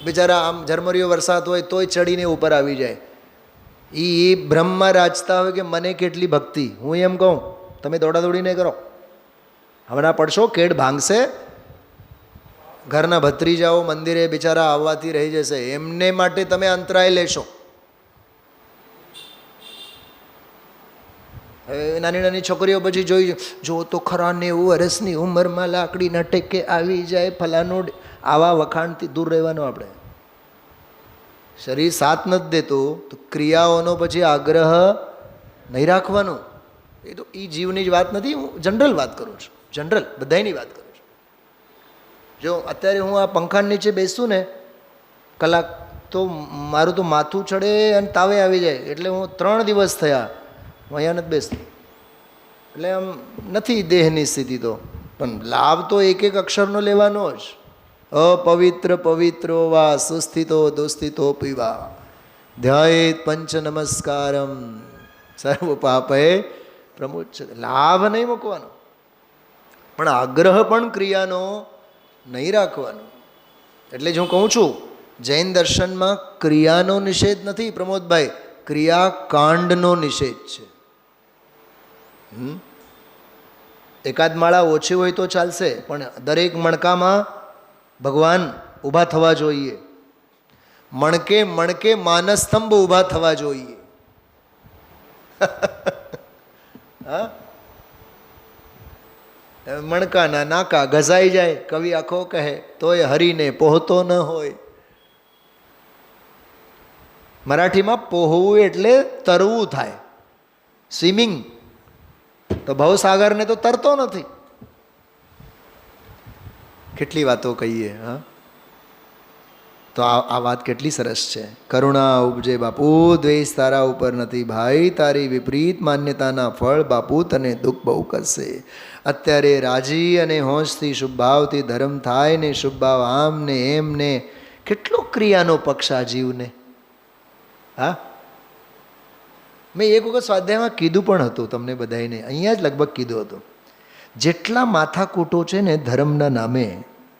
બિચારા આમ ઝરમરીયો વરસાદ હોય તોય ચડીને ઉપર આવી જાય. એ બ્રહ્મમાં રાજતા હોય કે મને કેટલી ભક્તિ. હું એમ કહું તમે દોડાદોડી નહીં કરો. હમણાં પડશો, કેડ ભાંગશે, ઘરના ભત્રીજાઓ મંદિરે બિચારા આવવાથી રહી જશે. એમને માટે તમે અંતરાય લેશો. નાની નાની છોકરીઓ પછી જોઈ, જો તો ખરા 90 વર્ષની ઉંમરમાં લાકડીના ટેકે આવી જાય ફલાનું. આવા વખાણથી દૂર રહેવાનું. આપણે શરીર સાથ નથી દેતું તો ક્રિયાઓનો પછી આગ્રહ નહીં રાખવાનો. એ તો એ જીવની જ વાત નથી, હું જનરલ વાત કરું છું. જનરલ બધાની વાત કરું છું. જો અત્યારે હું આ પંખા નીચે બેસું ને કલાક, તો મારું તો માથું ચડે અને તાવે આવી જાય. એટલે હું 3 દિવસ થયા હું અહીંયા નથી બેસતો. એટલે આમ નથી દેહની સ્થિતિ તો, પણ લાભ તો એક અક્ષરનો લેવાનો જ. અપવિત્ર પવિત્રો વા સુસ્થિતો દુસ્થિતો પીવા ધ્યાયેત પંચ નમસ્કારમ સર્વ પાપે પ્રમુચ્યતે. લાભ નહીં મૂકવાનો, પણ આગ્રહ પણ ક્રિયાનો નહીં રાખવાનો. એટલે જ હું કહું છું, જૈન દર્શનમાં ક્રિયાનો નિષેધ નથી પ્રમોદભાઈ, ક્રિયાકાંડનો નિષેધ છે. એકાદ માળા ઓછી હોય તો ચાલશે, પણ દરેક મણકામાં ભગવાન ઊભા થવા જોઈએ. મણકે મણકે માનસ્તંભ ઊભા થવા જોઈએ. હા, મણકાના નાકા ઘસાઈ જાય, કવિ આખો કહે તોય હરીને પહોતો ન હોય. મરાઠીમાં પોહવું એટલે તરવું થાય. સ્વિમિંગ તો ભવસાગરને તો તરતો નથી. કેટલી વાતો કહીએ. હા, તો આ વાત કેટલી સરસ છે. કરુણા ઉપજે બાપુ, દ્વેષ તારા ઉપર નથી ભાઈ, તારી વિપરીત માન્યતાના ફળ બાપુ તને દુઃખ બહુ કરશે. અત્યારે રાજી અને હોંશથી શુભ ભાવથી ધર્મ થાય ને, શુભ ભાવ આમ ને એમ ને. કેટલો ક્રિયાનો પક્ષ આ જીવને. હા, મેં એક વખત સ્વાધ્યાયમાં કીધું પણ હતું તમને બધાને, અહીંયા જ લગભગ કીધું હતું. જેટલા માથાકૂટો છે ને ધર્મના નામે,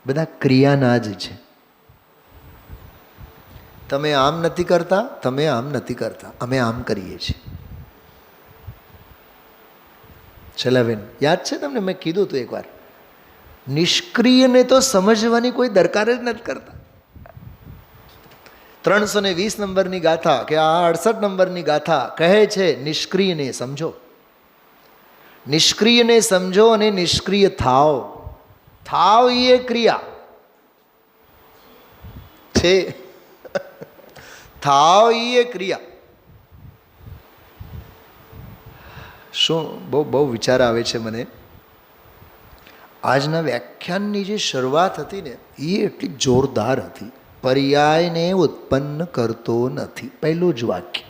બધા ક્રિયાના જ છે. તમે આમ નથી કરતા, તમે આમ નથી કરતા, અમે આમ કરીએ છીએ. છેલ્લા બેન યાદ છે તમને? મેં કીધું હતું એકવાર, નિષ્ક્રિયને તો સમજવાની કોઈ દરકાર જ નથી કરતા. 320 નંબરની ગાથા કે આ 68 નંબરની ગાથા કહે છે નિષ્ક્રિયને સમજો, નિષ્ક્રિયને સમજો અને નિષ્ક્રિય થાવ. થાવ એ ક્રિયા છે, થાવ એ ક્રિયા. શું બહુ બહુ વિચાર આવે છે મને. આજના વ્યાખ્યાનની જે શરૂઆત હતી ને એ એટલી જોરદાર હતી. પર્યાયને ઉત્પન્ન કરતો નથી, પહેલું જ વાક્ય.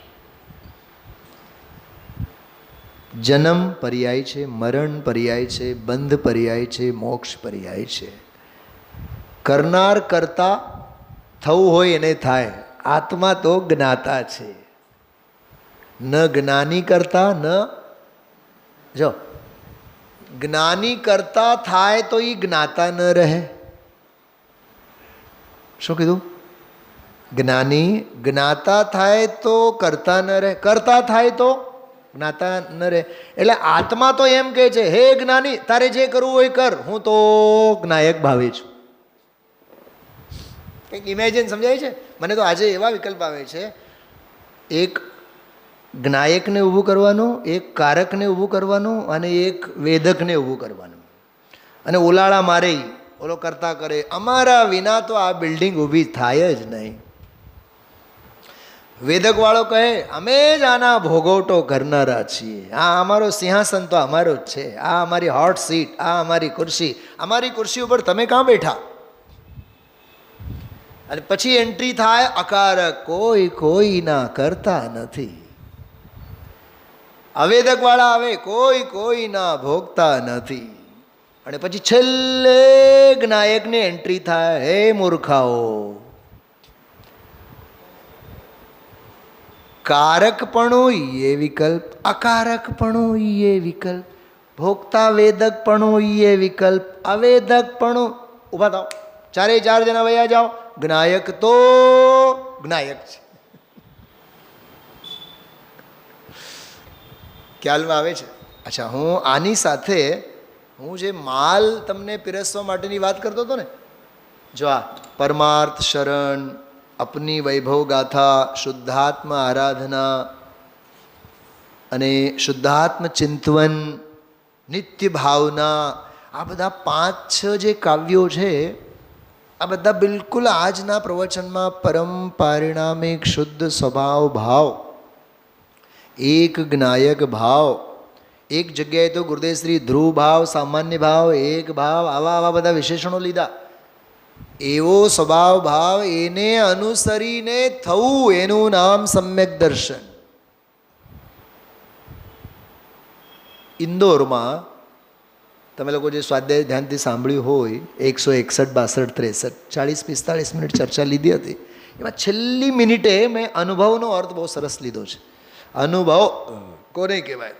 જન્મ પર્યાય છે, મરણ પર્યાય છે, બંધ પર્યાય છે, મોક્ષ પર્યાય છે. કરનાર કરતા થવું હોય એને થાય. આત્મા તો જ્ઞાતા છે. ન જ્ઞાની કરતા ન, જો જ્ઞાની કરતા થાય તો એ જ્ઞાતા ન રહે. શું કીધું? જ્ઞાની જ્ઞાતા થાય તો કરતા ન રહે, કરતા થાય તો જ્ઞાતા ન રહે. એટલે આત્મા તો એમ કહે છે, હે જ્ઞાની તારે જે કરવું હોય કર, હું તો જ્ઞાયક ભાવે છું. કંઈક ઇમેજિન સમજાય છે? મને તો આજે એવા વિકલ્પ આવે છે, એક જ્ઞાયકને ઊભું કરવાનું, એક કારકને ઊભું કરવાનું અને એક વેદકને ઊભું કરવાનું. અને ઉલાળા મારે ઓલો કરતા કરે. અમારા વિના તો આ બિલ્ડિંગ ઊભી થાય જ નહીં. વેદકવાળો કહે અમે જ આના ભોગવટો કરનારા છીએ, આ અમારો સિંહાસન તો અમારો જ છે, આ અમારી હોટ સીટ, આ અમારી ખુરશી, અમારી ખુરશી ઉપર તમે ક્યાં બેઠા? અને પછી એન્ટ્રી થાય અકારક, કોઈ કોઈના કરતા નથી. અવેદકવાળા આવે, કોઈ કોઈના ભોગતા નથી. અને પછી છેલ્લે જ્ઞાયકની એન્ટ્રી થાય, હે મૂર્ખાઓ, કારકપણું એ વિકલ્પ, અકારકપણું એ વિકલ્પ, ભોગતા વેદકપણું એ વિકલ્પ, અવેદકપણું. ઊભા થાઓ, ચારે ચાર જણા વયા જાઓ. જ્ઞાયક તો જ્ઞાયક છે. ખ્યાલમાં આવે છે? અચ્છા, હું આની સાથે હું જે માલ તમને પીરસવા માટેની વાત કરતો હતો ને, જો આ પરમાર્થ શરણ, અપની વૈભવ ગાથા, શુદ્ધાત્મ આરાધના અને શુદ્ધાત્મ ચિંતવન, નિત્ય ભાવના, આ બધા 5-6 જે કાવ્યો છે, આ બધા બિલકુલ આજના પ્રવચનમાં પરમ પારિણામિક શુદ્ધ સ્વભાવ ભાવ, એક જ્ઞાયક ભાવ, એક જગ્યાએ તો ગુરુદેવ શ્રી ધ્રુવ ભાવ, સામાન્ય ભાવ, એક ભાવ, આવા આવા બધા વિશેષણો લીધા. એવો સ્વભાવ ભાવ, એને અનુસરીને થવું, એનું નામ સમ્યક દર્શન. ઇન્દોરમાં તમે લોકો જે સ્વાધ્યાય ધ્યાનથી સાંભળ્યું હોય, 161, 62, 63, 40-45 મિનિટ ચર્ચા લીધી હતી. એમાં છેલ્લી મિનિટે મેં અનુભવનો અર્થ બહુ સરસ લીધો છે. અનુભવ કોને કહેવાય?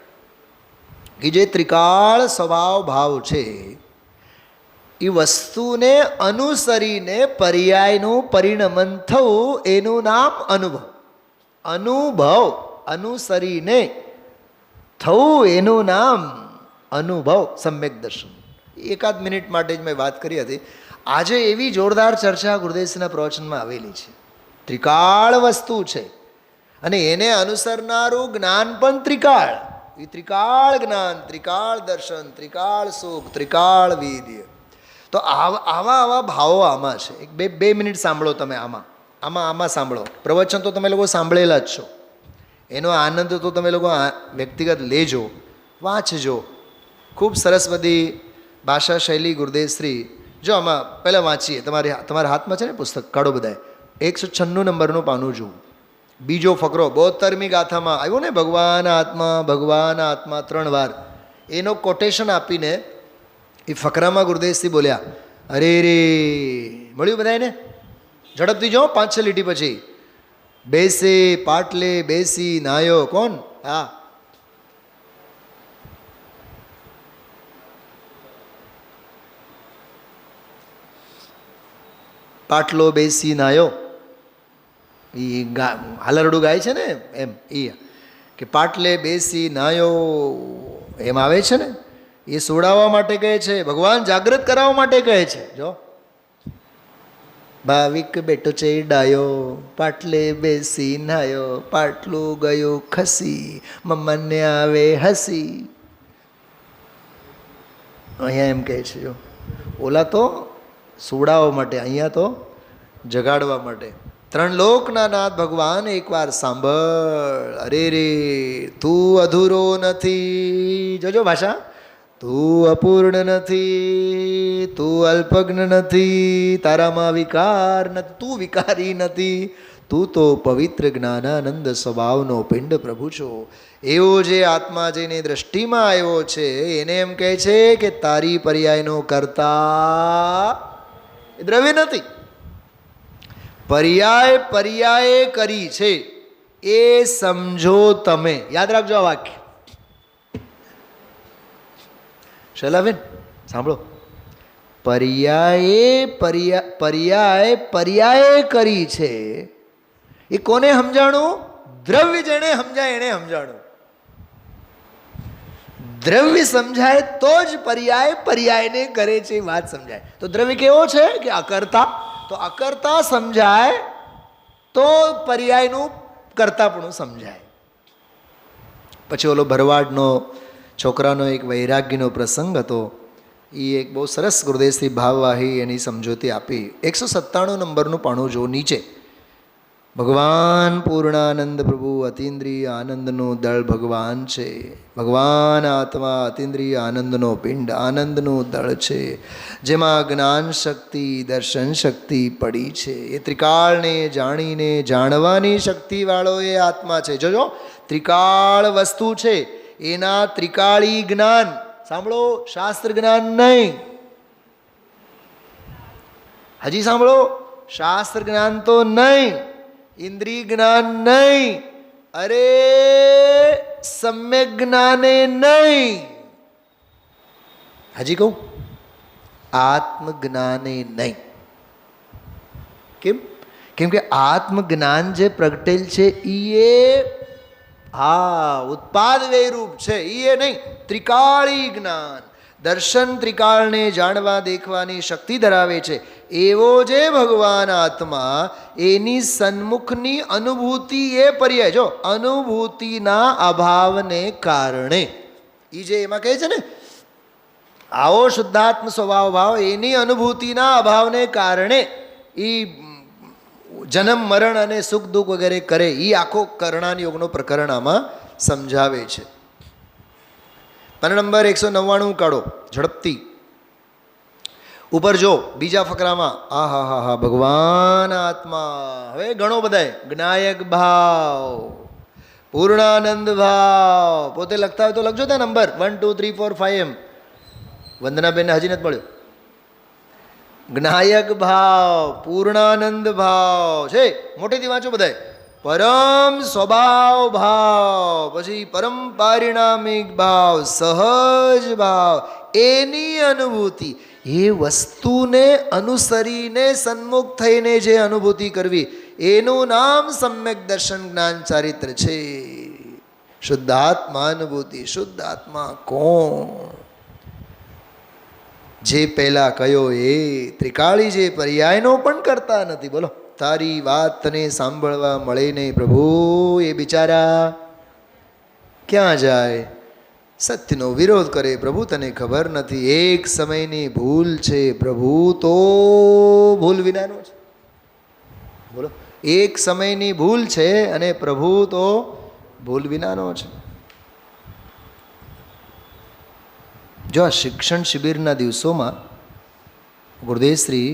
કે જે ત્રિકાળ સ્વભાવ ભાવ છે એ વસ્તુને અનુસરીને પર્યાયનું પરિણમન થવું, એનું નામ અનુભવ. અનુભવ, અનુસરીને થવું, એનું નામ અનુભવ, સમ્યક દર્શન. એકાદ મિનિટ માટે જ મેં વાત કરી હતી. આજે એવી જોરદાર ચર્ચા ગુરુદેવના પ્રવચનમાં આવેલી છે. ત્રિકાળ વસ્તુ છે અને એને અનુસરનારું જ્ઞાન પણ ત્રિકાળ. એ ત્રિકાળ જ્ઞાન, ત્રિકાળ દર્શન, ત્રિકાળ સુખ, ત્રિકાળ વિદ્ય. તો આવા ભાવો આમાં છે. એક બે મિનિટ સાંભળો તમે. આમાં સાંભળો. પ્રવચન તો તમે લોકો સાંભળેલા જ છો, એનો આનંદ તો તમે લોકો વ્યક્તિગત લેજો, વાંચજો. ખૂબ સરસ બધી ભાષા શૈલી ગુરુદેવ શ્રી. જો આમાં પહેલાં વાંચીએ, તમારા હાથમાં છે ને પુસ્તક, કાઢો બધાએ. 196 નંબરનું પાનું જુઓ. બીજો ફકરો 72મી ગાથામાં આવ્યો ને, ભગવાન આત્મા, ભગવાન આત્મા 3 વાર. એનો કોટેશન આપીને એ ફકરામાં ગુરુદેવશ્રી બોલ્યા, અરે રે, મળ્યું બધાને? ઝડપથી જો, 5-6 લીટી પછી. બેસે પાટલે બેસી નાયો. કોણ? હા, પાટલો બેસી નાયો. એ હાલરડું ગાય છે ને, એમ એ કે પાટલે બેસી નાયો એમ આવે છે ને, એ સોડાવવા માટે કહે છે, ભગવાન જાગૃત કરાવવા માટે કહે છે. જો ભાવિક બેઠો છે ડાયો, પાટલે બેસી નાયો, પાટલું ગયું ખસી, મમ્માને આવે હસી. અહીંયા એમ કહે છે. જો ઓલા તો સોડાવવા માટે, અહીંયા તો જગાડવા માટે. ત્રણ લોકના નાથ ભગવાન એકવાર સાંભળ. અરે રે તું અધૂરો નથી, જોજો ભાષા, તું અપૂર્ણ નથી, તું અલ્પજ્ઞ નથી, તારામાં વિકાર નથી, તું વિકારી નથી, તું તો પવિત્ર જ્ઞાનાનંદ સ્વભાવનો પિંડ પ્રભુ છો. એવો જે આત્મા જેની દ્રષ્ટિમાં આવ્યો છે એને એમ કહે છે કે તારી પર્યાયનો કરતા એ દ્રવ્ય નથી. પર્યાય પર્યાય કરી છે એ સમજો તમે. યાદ રાખજો આ વાક્ય. શૈલાબેન સાંભળો, પર્યાય પર્યાય કરી છે એ કોને સમજાણું? દ્રવ્ય જેને સમજાય એને સમજાણું. દ્રવ્ય સમજાય તો જ પર્યાય પર્યાયને કરે છે વાત સમજાય. તો દ્રવ્ય કેવો છે કે અકર્તા, તો અકર્તા સમજાય તો પર્યાયનું કર્તાપણું સમજાય. પછી ઓલો ભરવાડનો છોકરાનો એક વૈરાગ્યનો પ્રસંગ હતો. એ એક બહુ સરસ ગુરુદેવશ્રી ભાવવાહી એની સમજૂતી આપી. 197 નંબરનું પાણું જો નીચે. ભગવાન પૂર્ણાનંદ પ્રભુ અતિન્દ્રિય આનંદનું દળ ભગવાન છે. ભગવાન આત્મા અતિન્દ્રિય આનંદનો પિંડ આનંદનું દળ છે, જેમાં જ્ઞાન શક્તિ દર્શન શક્તિ પડી છે. એ ત્રિકાળને જાણીને જાણવાની શક્તિવાળો એ આત્મા છે. જોજો, ત્રિકાળ વસ્તુ છે, એના ત્રિકાળી જ્ઞાન. સાંભળો, શાસ્ત્ર જ્ઞાન નહીં. હજી સાંભળો, શાસ્ત્ર જ્ઞાન તો નહીં, ઇન્દ્રિય જ્ઞાન નહીં, અરે સમ્યક જ્ઞાને નહીં. હજી કહું, આત્મજ્ઞાને નહીં. કેમ? કેમ કે આત્મજ્ઞાન જે પ્રગટેલ છે એ ઉત્પાદ વેરૂપ છે, એ નહીં. ત્રિકાળી જ્ઞાન, દર્શન ત્રિકાળને જાણવા દેખવાની શક્તિ ધરાવે છે એવો જે ભગવાન આત્મા, એની સન્મુખની અનુભૂતિ એ પર્યાય. જો અનુભૂતિના અભાવને કારણે એ જે એમાં કહે છે ને, આવો શુદ્ધાત્મ સ્વભાવ ભાવ, એની અનુભૂતિના અભાવને કારણે એ જન્મ મરણ અને સુખ દુઃખ વગેરે કરે. એ આખો કરણાન યોગનો પ્રકરણ આમાં સમજાવે છે. પાના નંબર 199 કાઢો ઝડપથી. ઉપર જો બીજા ફકરામાં, આ હા હા હા ભગવાન આત્મા. હવે ઘણો બધાય જ્ઞાયક ભાવ, પૂર્ણાનંદ ભાવ. પોતે લખતા હોય તો લખજો ત્યાં નંબર 1 2 3 4 5 એમ. વંદનાબેનને હજી નથી મળ્યો. જ્ઞાયક ભાવ, પૂર્ણાનંદ ભાવ છે. મોટેથી વાંચો બધાય. પરમ સ્વભાવ ભાવ, પછી પરમ પારિણામિક ભાવ, સહજ ભાવ, એની અનુભૂતિ. એ વસ્તુને અનુસરીને સન્મુખ થઈને જે અનુભૂતિ કરવી, એનું નામ સમ્યક દર્શન જ્ઞાન ચારિત્ર છે. શુદ્ધાત્મા અનુભૂતિ. શુદ્ધ આત્મા કોણ? જે પહેલા કયો એ ત્રિકાળી, જે પર્યાયનો પણ કરતા નથી. બોલો, તારી વાત તને સાંભળવા મળે નહીં પ્રભુ, એ બિચારા ક્યાં જાય? સત્યનો વિરોધ કરે. પ્રભુ તને ખબર નથી, એક સમયની ભૂલ છે પ્રભુ, તો ભૂલ વિનાનો છે. બોલો, એક સમયની ભૂલ છે અને પ્રભુ તો ભૂલ વિનાનો છે. જો આ શિક્ષણ શિબિરના દિવસોમાં ગુરુદેવશ્રી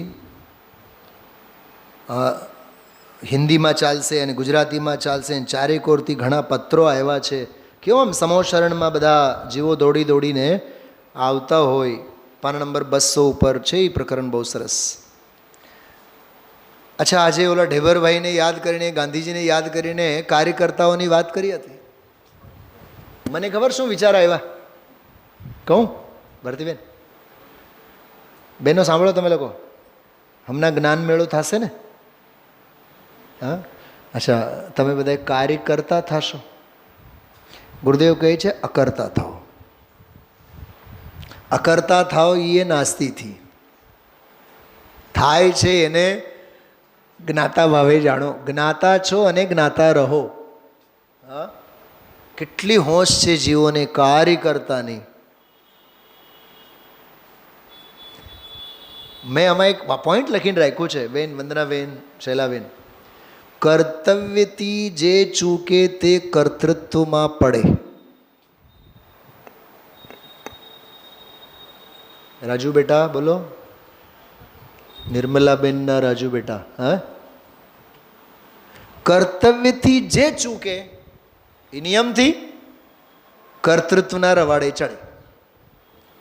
હિન્દીમાં ચાલશે અને ગુજરાતીમાં ચાલશે, અને ચારેક ઓરથી ઘણા પત્રો આવ્યા છે. કેવો આમ સમોશરણમાં બધા જીવો દોડી દોડીને આવતા હોય. પાના નંબર 200 ઉપર છે એ પ્રકરણ, બહુ સરસ. અચ્છા, આજે ઓલા ઢેબરભાઈને યાદ કરીને, ગાંધીજીને યાદ કરીને કાર્યકર્તાઓની વાત કરી હતી. મને ખબર શું વિચાર આવ્યા કહું ભરતીબેન? બેનો સાંભળો તમે લોકો, હમણાં જ્ઞાન મેળો થશે ને? હા, અચ્છા, તમે બધા કાર્ય કરતા થશો. ગુરુદેવ કહે છે અકર્તા થાઓ. અકર્તા થાવ એ નાસ્તિથી, થાય છે એને જ્ઞાતા ભાવે જાણો. જ્ઞાતા છો અને જ્ઞાતા રહો. હા, કેટલી હોશ છે જીવોને કાર્ય કરતાની. મેં આમાં એક પોઈન્ટ લખીને રાખ્યું છે બેન, વંદનાબેન, શૈલાબેન. કર્તવ્યથી જે ચૂકે તે કર્તૃત્વમાં પડે. રાજુ બેટા બોલો, નિર્મલાબેનના રાજુ બેટા. હા, કર્તવ્યથી જે ચૂકે એ નિયમથી કર્તૃત્વના રવાડે ચડે.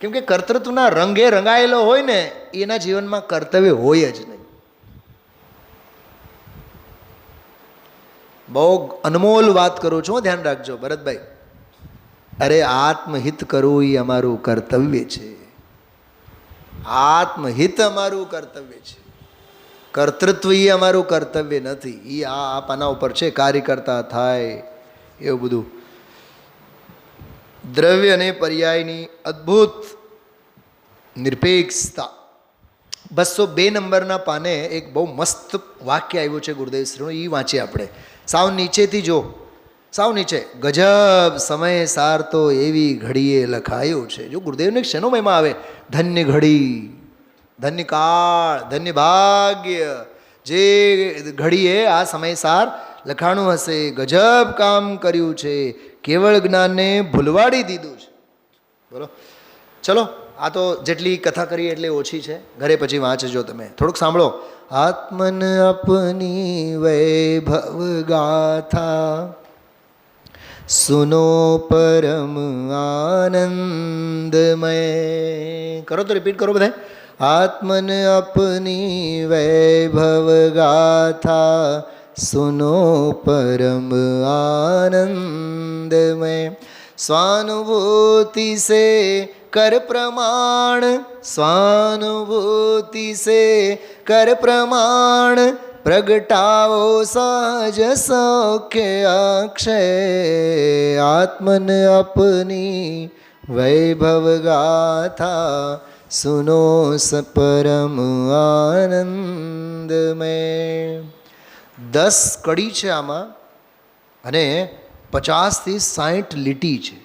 કેમ કે કર્તૃત્વના રંગે રંગાયેલો હોય ને એના જીવનમાં કર્તવ્ય હોય જ નહીં. બહુ અનમોલ વાત કરું છું, ધ્યાન રાખજો ભરતભાઈ. અરે આત્મહિત કરવું એ અમારું કર્તવ્ય છે. આત્મહિત અમારું કર્તવ્ય છે. કર્તૃત્વ એ અમારું કર્તવ્ય નથી. એ આ પાના ઉપર છે, કાર્ય કરતા થાય એવું બધું. દ્રવ્ય અને પર્યાયની અદ્ભુત નિરપેક્ષતા. 202 નંબરના પાને એક બહુ મસ્ત વાક્ય આવ્યું છે ગુરુદેવ શ્રીનું, એ વાંચીએ આપણે. સાવ નીચેથી જો, સાવ નીચે. ગજબ સમય સાર તો એવી ઘડીએ લખાયું છે. જો ગુરુદેવને શેનો મહિમા આવે. ધન્ય ઘડી, ધન્ય કાળ, ધન્ય ભાગ્ય, જે ઘડીએ આ સમય સાર લખાણું હશે. ગજબ કામ કર્યું છે, કેવળ જ્ઞાનને ભૂલવાડી દીધું છે. બોલો, ચલો આ તો જેટલી કથા કરીએ એટલી ઓછી છે, ઘરે પછી વાંચજો તમે. થોડુંક સાંભળો. આત્મન અપની વૈભવ ગાથા સુનો પરમ આનંદમય. કરો તો રિપીટ કરો બધા. આત્મન અપની વૈભવ ગાથા સુનો પરમ આનંદમય. स्वानुभूति से कर प्रमाण, स्वानुभूति से कर प्रमाण, प्रगटाओ सहज सौख्य अक्षय. आत्मन अपनी वैभव गाथा सुनो परम आनंदमय. 10 કડી છે આમાં અને 50 થી 60 લીટી છે.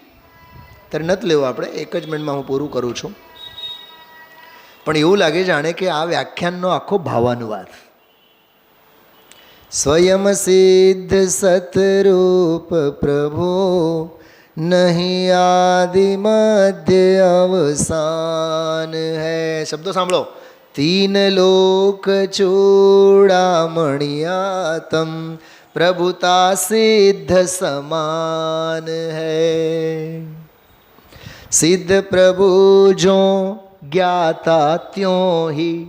ત્યારે નથી લેવું આપણે, એક જ મિનિટમાં હું પૂરું કરું છું. પણ એવું લાગે જાણે કે આ વ્યાખ્યાનનો આખો ભાવાનુવાદ. સ્વયં સિદ્ધ સતરૂપ પ્રભુ નહીં આદિ મધ્ય અવસાન હૈ. શબ્દો સાંભળો. તીન લોક ચૂડામણિયાતમ प्रभुता सिद्ध समान है. सिद्ध प्रभु जो ज्ञाता त्यों ही,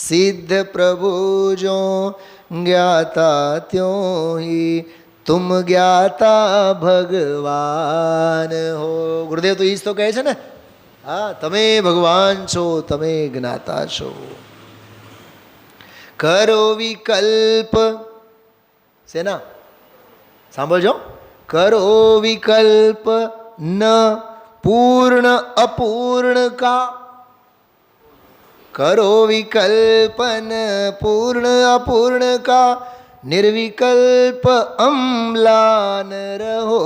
सिद्ध प्रभु जो ज्ञाता त्यों ही, तुम ज्ञाता भगवान हो. गुरुदेव તો ઈજ તો કહે છે ને. હા, તમે ભગવાન છો, તમે જ્ઞાતા છો. કરો વિકલ્પ. સેના સાંભળજો. કરો વિકલ્પ ન પૂર્ણ અપૂર્ણ કા. કરો વિકલ્પ ન પૂર્ણ અપૂર્ણ કા, નિર્વિકલ્પ અમ્લાન રહો.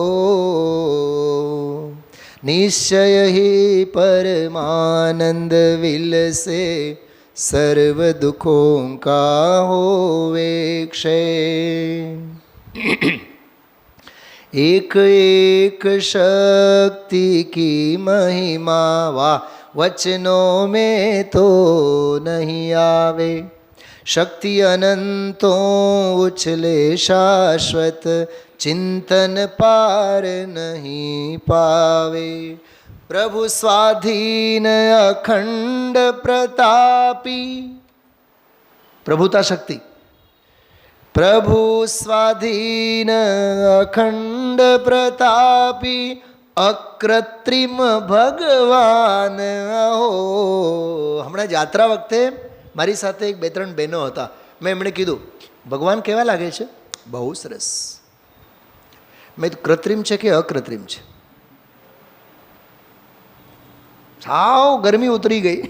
નિશ્ચય હિ પરમાનંદ વિલસે, सर्व दुखों का होवे क्षय. एक एक शक्ति की महिमा वाह वचनों में तो नहीं आवे. शक्ति अनंतों उछले शाश्वत, चिंतन पार नहीं पावे. प्रभु स्वाधीन अखंड प्रतापी. प्रभुता शक्ति. प्रभु स्वाधीन अखंड प्रतापी, અકૃત્રિમ ભગવાન હો. હમણાં યાત્રા વખતે મારી સાથે એક 2-3 બહેનો હતા. મેં એમણે કીધું ભગવાન કેવા લાગે છે? બહુ સરસ. મેં કૃત્રિમ છે કે અકૃત્રિમ છે? સાવ ગરમી ઉતરી ગઈ.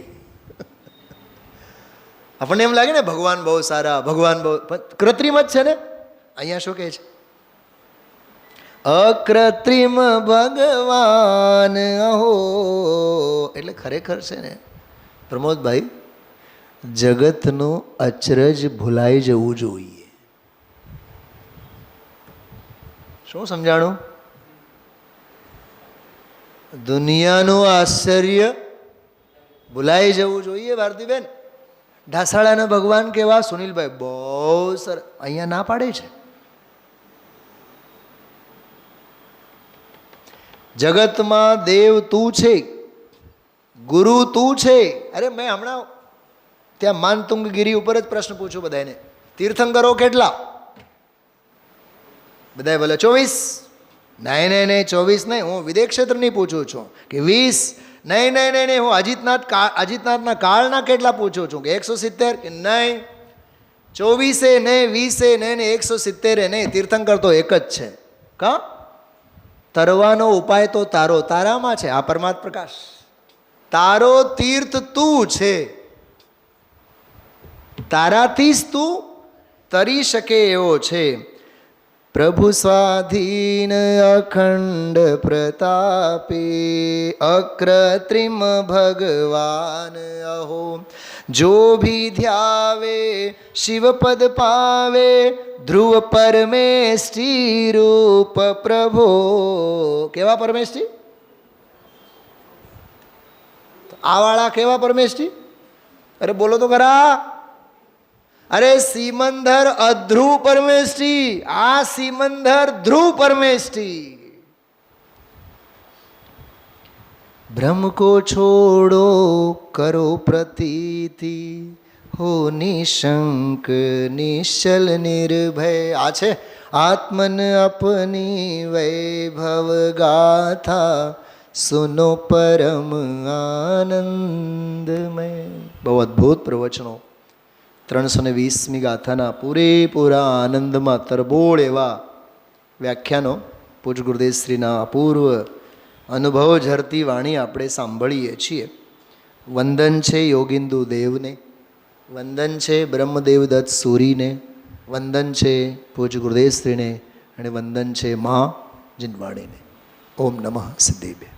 આપણને એમ લાગે ને ભગવાન બહુ સારા, ભગવાન બહુ, કૃત્રિમ જ છે ને. અહીંયા શું કહે છે? અકૃત્રિમ ભગવાન અહો. એટલે ખરેખર છે ને પ્રમોદભાઈ, જગતનું અચરજ ભૂલાઈ જવું જોઈએ. શું સમજાણું? દુનિયાનું આશ્ચર્ય ભૂલાઈ જવું જોઈએ. ભારતીબેન, ઢાસાળાના ભગવાન કેવા? સુનિલભાઈ બહુ સરસ. અહીંયા ના પાડે છે. જગતમાં દેવ તું છે, ગુરુ તું છે. અરે મેં હમણાં ત્યાં માનતુંગગીરી ઉપર જ પ્રશ્ન પૂછ્યો બધાને, તીર્થંકરો કેટલા? બધાએ બોલે 24. નહીં 24 નહીં, હું વિદેશ ક્ષેત્રની પૂછું છું કે 20. નહીં, હું અજીતનાથના કાળના કેટલા પૂછું છું કે 170 કે નહીં. 24 નહીં, 20 નહીં, 170 નહીં. તીર્થંકર તો એક જ છે. કા તરવાનો ઉપાય તો તારો તારામાં છે. આ પરમાત્મ પ્રકાશ, તારો તીર્થ તું છે. તારાથી જ તું તરી શકે એવો છે. પ્રભુ સ્વાધીન અખંડ પ્રતાપે, અકૃત્રિમ ભગવાન અહો. જો ભી ધ્યાવે શિવ પદ પાવે, ધ્રુવ પરમેષ્ઠી રૂપ પ્રભો. કેવા પરમેષ્ઠી? આ વાળા કેવા પરમેષ્ઠી? અરે બોલો તો ખરા. અરે સિમંદર અધ્રુવ પરમેષ્ઠી, આ સિમંદર ધ્રુવ પરમેષ્ઠી. ભ્રમ કો છોડો કરો પ્રતીતિ, હો નિશંક નિશ્ચલ નિર્ભય. આ છે આત્મન અપની વૈભવ ગાથા, સુનો પરમ આનંદમય. બહુ અદ્ભુત પ્રવચનો. 320મી ગાથાના પૂરેપૂરા આનંદમાં તરબોળ એવા વ્યાખ્યાનો પૂજ ગુરુદેવ શ્રીના અપૂર્વ અનુભવ ઝરતી વાણી આપણે સાંભળીએ છીએ. વંદન છે યોગિંદુ દેવને, વંદન છે બ્રહ્મદેવ દત્ત સૂરીને, વંદન છે પૂજ ગુરુદેવ શ્રીને, અને વંદન છે મહા જીનવાણીને. ઓમ નમઃ સિદ્ધિભ્ય.